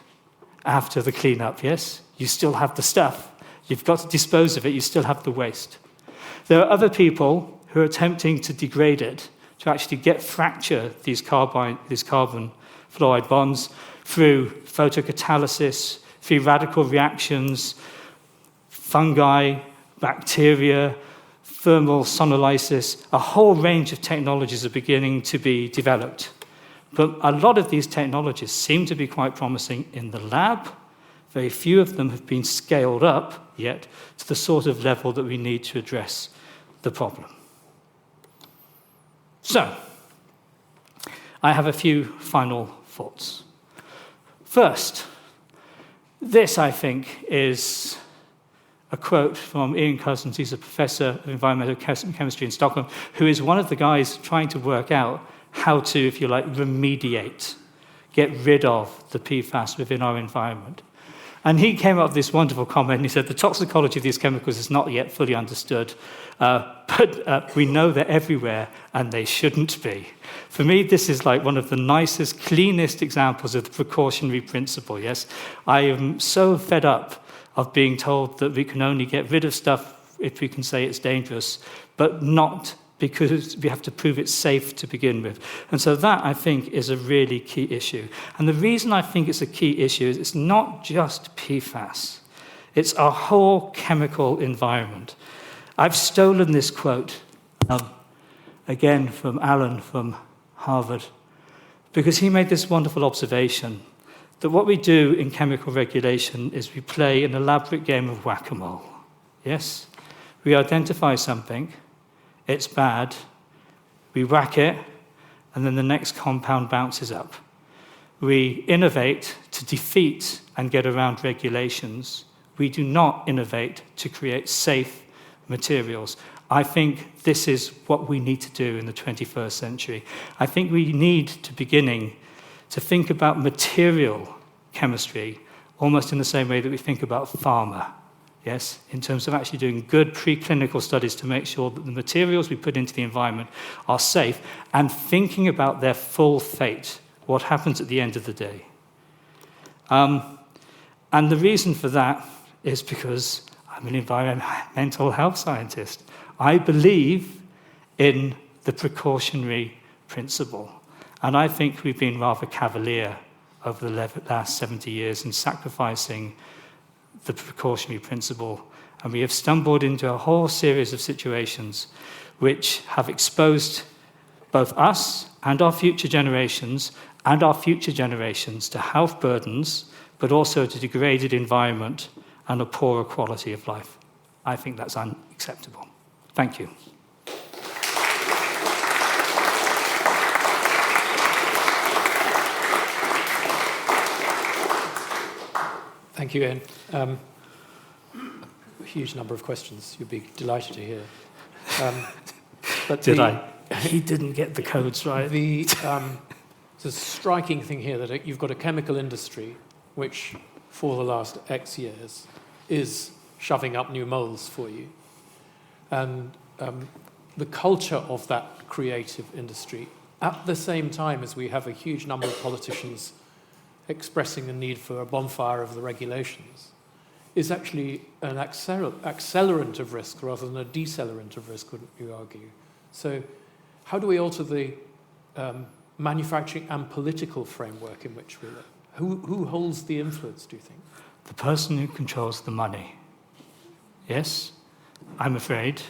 after the cleanup, yes? You still have the stuff. You've got to dispose of it. You still have the waste. There are other people who are attempting to degrade it, to actually fracture these carbon fluoride bonds through photocatalysis, free radical reactions, fungi, bacteria, thermal sonolysis. A whole range of technologies are beginning to be developed. But a lot of these technologies seem to be quite promising in the lab. Very few of them have been scaled up yet to the sort of level that we need to address the problem. So, I have a few final thoughts. First, this, I think, is a quote from Ian Cousins. He's a professor of environmental chemistry in Stockholm, who is one of the guys trying to work out how to, if you like, remediate, get rid of the PFAS within our environment. And he came up with this wonderful comment, and he said, the toxicology of these chemicals is not yet fully understood, but we know they're everywhere, and they shouldn't be. For me, this is like one of the nicest, cleanest examples of the precautionary principle, yes? I am so fed up of being told that we can only get rid of stuff if we can say it's dangerous, but not because we have to prove it's safe to begin with. And so that, I think, is a really key issue. And the reason I think it's a key issue is it's not just PFAS. It's our whole chemical environment. I've stolen this quote, again from Alan from Harvard, because he made this wonderful observation that what we do in chemical regulation is we play an elaborate game of whack-a-mole. Yes? We identify something, it's bad, we whack it, and then the next compound bounces up. We innovate to defeat and get around regulations. We do not innovate to create safe materials. I think this is what we need to do in the 21st century. I think we need to beginning to think about material chemistry almost in the same way that we think about pharma, yes, in terms of actually doing good preclinical studies to make sure that the materials we put into the environment are safe, and thinking about their full fate, what happens at the end of the day. And the reason for that is because I'm an environmental health scientist. I believe in the precautionary principle, and I think we've been rather cavalier over the last 70 years in sacrificing the precautionary principle, and we have stumbled into a whole series of situations which have exposed both us and our future generations to health burdens, but also to degraded environment and a poorer quality of life. I think that's unacceptable. Thank you. Thank you, Ian. A huge number of questions. You'd be delighted to hear. But He didn't get the codes right. The striking thing here that you've got a chemical industry which, for the last X years, is shoving up new moles for you. And the culture of that creative industry, at the same time as we have a huge number of politicians expressing the need for a bonfire of the regulations, is actually an accelerant of risk rather than a decelerant of risk, wouldn't you argue? So how do we alter the manufacturing and political framework in which we live? Who holds the influence, do you think? The person who controls the money. Yes, I'm afraid.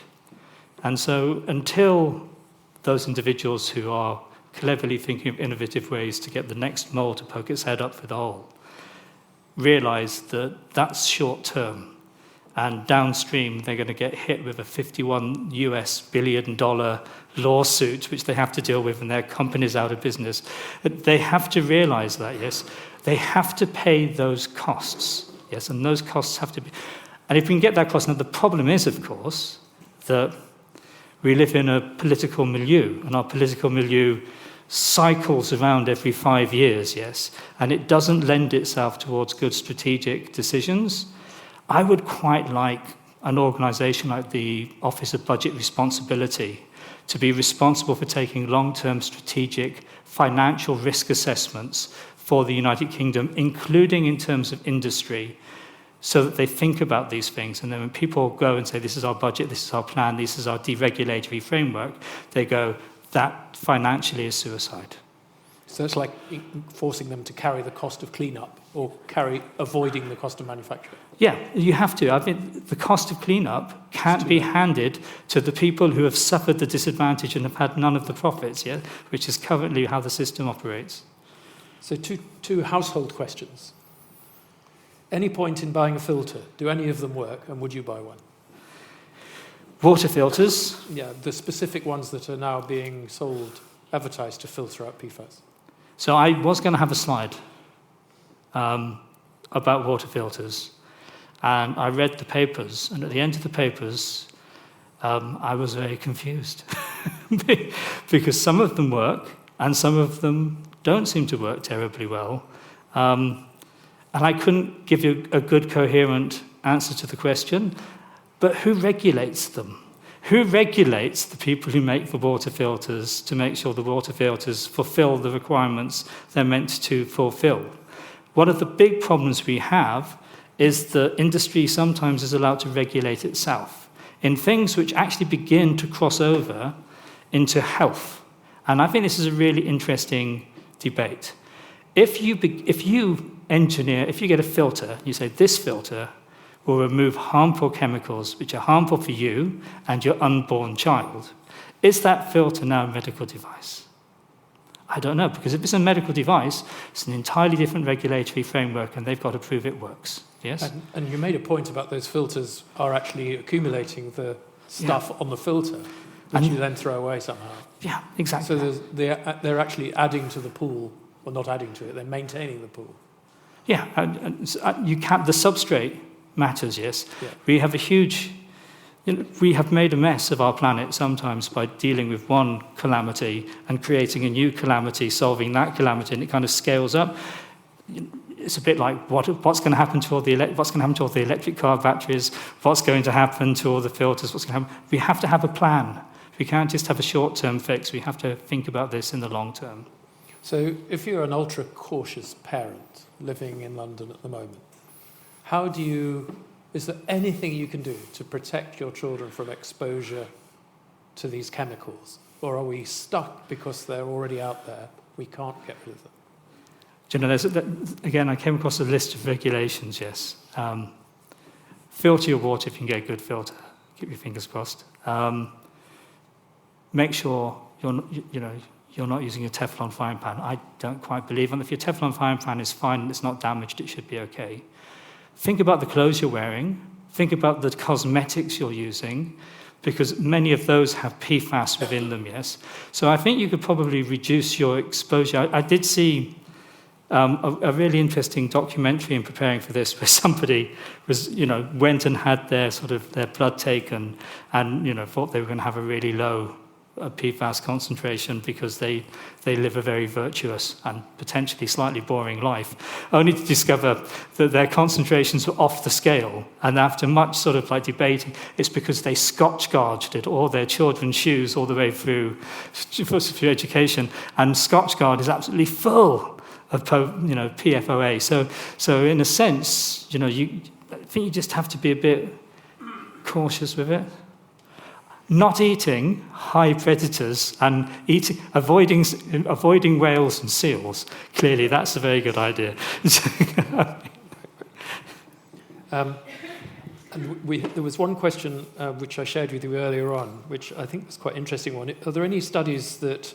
And so until those individuals who are cleverly thinking of innovative ways to get the next mole to poke its head up for the hole realize that that's short term, and downstream they're going to get hit with a $51 billion lawsuit which they have to deal with, and their company's out of business. They have to realize that, yes. They have to pay those costs, yes, and those costs have to be... And if we can get that cost... Now, the problem is, of course, that we live in a political milieu, and our political milieu cycles around every 5 years, yes, and it doesn't lend itself towards good strategic decisions. I would quite like an organisation like the Office of Budget Responsibility to be responsible for taking long-term strategic financial risk assessments for the United Kingdom, including in terms of industry, so that they think about these things. And then when people go and say, this is our budget, this is our plan, this is our deregulatory framework, they go, that financially is suicide. So it's like forcing them to carry the cost of cleanup or avoiding the cost of manufacture. Yeah, you have to. I think the cost of cleanup can't be handed to the people who have suffered the disadvantage and have had none of the profits, yeah, which is currently how the system operates. So two household questions. Any point in buying a filter? Do any of them work, and would you buy one? Water filters. Yeah, the specific ones that are now being sold, advertised to filter out PFAS. So I was going to have a slide about water filters, and I read the papers, and at the end of the papers, I was very confused because some of them work, and some of them don't seem to work terribly well. And I couldn't give you a good, coherent answer to the question, but who regulates them? Who regulates the people who make the water filters to make sure the water filters fulfill the requirements they're meant to fulfill? One of the big problems we have is that industry sometimes is allowed to regulate itself in things which actually begin to cross over into health. And I think this is a really interesting debate. If you get a filter, you say this filter will remove harmful chemicals which are harmful for you and your unborn child. Is that filter now a medical device? I don't know, because if it's a medical device, it's an entirely different regulatory framework, and they've got to prove it works. Yes? And you made a point about those filters are actually accumulating the stuff on the filter, which you then throw away somehow. Yeah, exactly. So they're actually adding to the pool, or not adding to it, they're maintaining the pool. Yeah, the substrate matters, yes. Yeah. We have a huge... we have made a mess of our planet sometimes by dealing with one calamity and creating a new calamity, solving that calamity, and it kind of scales up. It's a bit like what's going to happen to all the electric car batteries, what's going to happen to all the filters, what's going to happen. We have to have a plan. We can't just have a short-term fix. We have to think about this in the long term. So if you're an ultra-cautious parent living in London at the moment, is there anything you can do to protect your children from exposure to these chemicals? Or are we stuck because they're already out there? We can't get rid of them. Do you know, again, I came across a list of regulations, yes. Filter your water if you can get a good filter. Keep your fingers crossed. Make sure you're not using a Teflon frying pan. I don't quite believe them. If your Teflon frying pan is fine and it's not damaged, it should be okay. Think about the clothes you're wearing. Think about the cosmetics you're using, because many of those have PFAS within them, yes? So I think you could probably reduce your exposure. I did see a really interesting documentary in preparing for this, where somebody went and had their blood taken and thought they were going to have a really low PFAS concentration because they live a very virtuous and potentially slightly boring life, only to discover that their concentrations were off the scale. And after much debating, it's because they Scotch-guarded all their children's shoes all the way through education. And Scotch-guard is absolutely full of PFOA. So in a sense, I think you just have to be a bit cautious with it. Not eating high predators and avoiding whales and seals. Clearly, that's a very good idea. And there was one question which I shared with you earlier on, which I think was quite an interesting one. Are there any studies that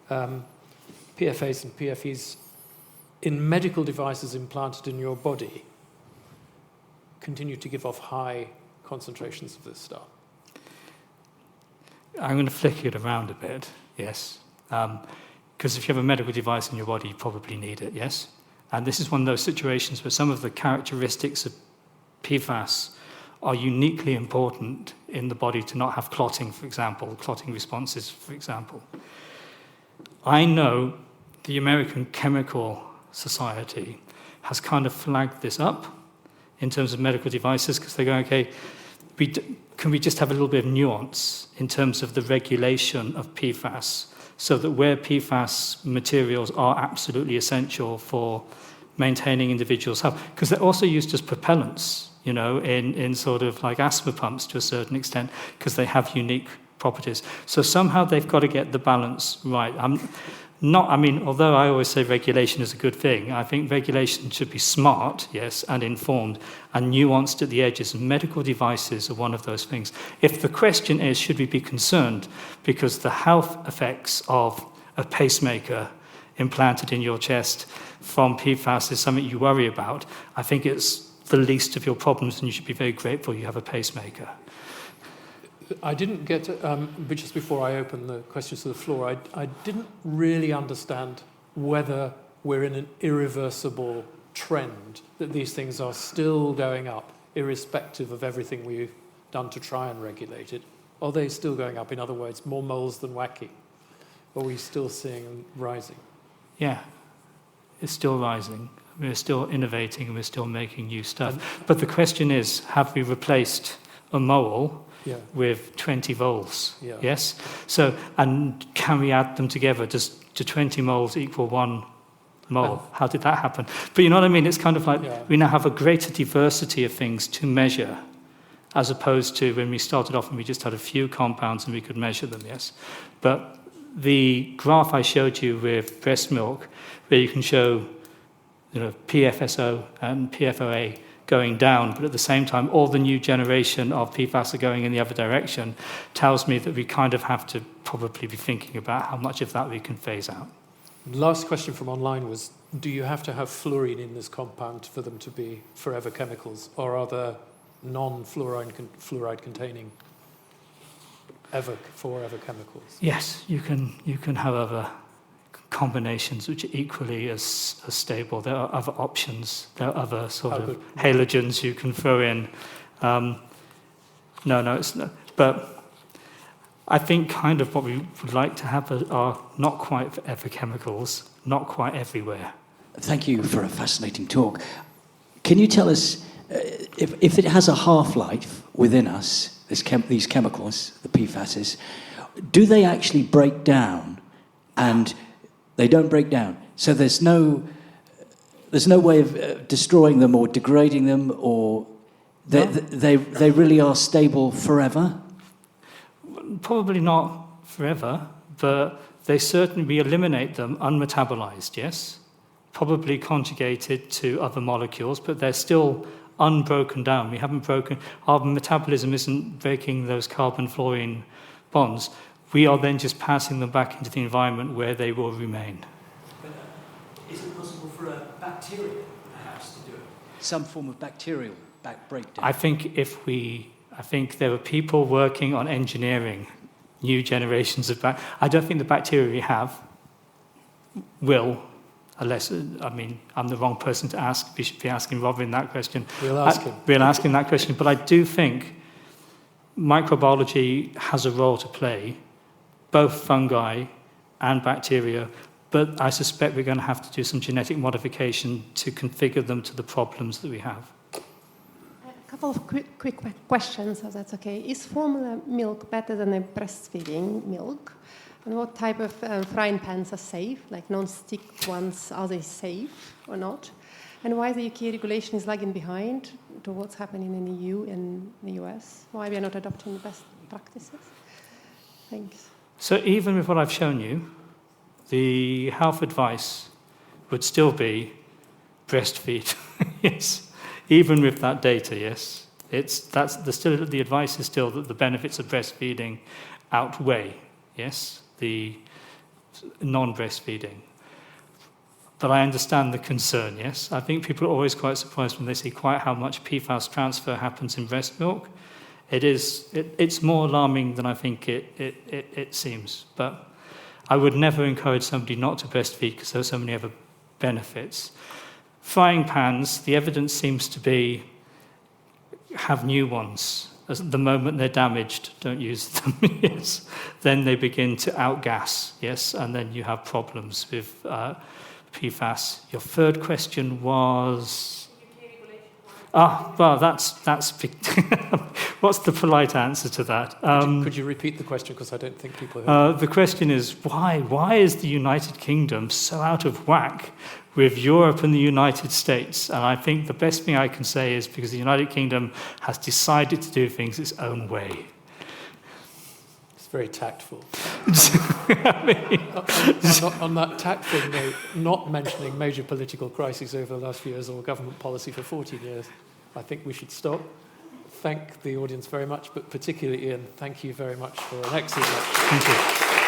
PFAS and PFEs in medical devices implanted in your body continue to give off high concentrations of this stuff? I'm going to flick it around a bit, yes. Because if you have a medical device in your body, you probably need it, yes? And this is one of those situations where some of the characteristics of PFAS are uniquely important in the body to not have clotting, for example, clotting responses, for example. I know the American Chemical Society has kind of flagged this up in terms of medical devices, because they're going, okay, can we just have a little bit of nuance in terms of the regulation of PFAS, so that where PFAS materials are absolutely essential for maintaining individuals' health, because they're also used as propellants, in asthma pumps to a certain extent, because they have unique properties. So somehow they've got to get the balance right. Although I always say regulation is a good thing, I think regulation should be smart, yes, and informed, and nuanced at the edges. And medical devices are one of those things. If the question is, should we be concerned because the health effects of a pacemaker implanted in your chest from PFAS is something you worry about, I think it's the least of your problems, and you should be very grateful you have a pacemaker. I didn't get, but just before I open the questions to the floor, I didn't really understand whether we're in an irreversible trend, that these things are still going up, irrespective of everything we've done to try and regulate it. Are they still going up? In other words, more moles than wacky? Or are we still seeing them rising? Yeah, it's still rising. We're still innovating and we're still making new stuff. But the question is, have we replaced a mole with 20 voles? Yes? So, and can we add them together? Does 20 moles equal one mole? How did that happen? But you know what I mean? It's kind of like we now have a greater diversity of things to measure, as opposed to when we started off and we just had a few compounds and we could measure them, yes? But the graph I showed you with breast milk, where you can show PFSO and PFOA going down, but at the same time, all the new generation of PFAS are going in the other direction, tells me that we kind of have to probably be thinking about how much of that we can phase out. Last question from online was, do you have to have fluorine in this compound for them to be forever chemicals, or are there non-fluoride containing forever chemicals? Yes, you can have other combinations which are equally as stable. There are other options. There are other sort of halogens you can throw in. No, it's not. But I think kind of what we would like to have are not quite forever chemicals, not quite everywhere. Thank you for a fascinating talk. Can you tell us if it has a half-life within us, these chemicals, the PFASs, do they actually break down? And they don't break down. So there's no way of destroying them or degrading them, or they really are stable forever? Probably not forever, but we eliminate them unmetabolized, yes? Probably conjugated to other molecules, but they're still unbroken down. Our metabolism isn't breaking those carbon-fluorine bonds. We are then just passing them back into the environment where they will remain. But is it possible for a bacteria, perhaps, to do it? Some form of bacterial breakdown? I think there are people working on engineering new generations of I don't think the bacteria we have will, unless, I'm the wrong person to ask. We should be asking Robin that question. We'll ask him. We'll ask him that question. But I do think microbiology has a role to play, both fungi and bacteria, but I suspect we're going to have to do some genetic modification to configure them to the problems that we have. A couple of quick questions, if that's okay. Is formula milk better than a breastfeeding milk? And what type of frying pans are safe, like non-stick ones, are they safe or not? And why the UK regulation is lagging behind to what's happening in the EU and the US? Why we are not adopting the best practices? Thanks. So even with what I've shown you, the health advice would still be breastfeed. Yes, even with that data, yes. The advice is still that the benefits of breastfeeding outweigh, yes, the non-breastfeeding. But I understand the concern, yes. I think people are always quite surprised when they see quite how much PFAS transfer happens in breast milk. It's more alarming than I think it seems. But I would never encourage somebody not to breastfeed because there are so many other benefits. Frying pans, the evidence seems to be have new ones. The moment they're damaged, don't use them, yes. Then they begin to outgas, yes, and then you have problems with PFAS. Your third question was... well, that's big. What's the polite answer to that? Could you repeat the question, because I don't think people heard the question is, why is the United Kingdom so out of whack with Europe and the United States? And I think the best thing I can say is because the United Kingdom has decided to do things its own way. It's very tactful. On that tactful note, not mentioning major political crises over the last few years or government policy for 14 years, I think we should stop. Thank the audience very much, but particularly Ian, thank you very much for an excellent lecture. Thank you.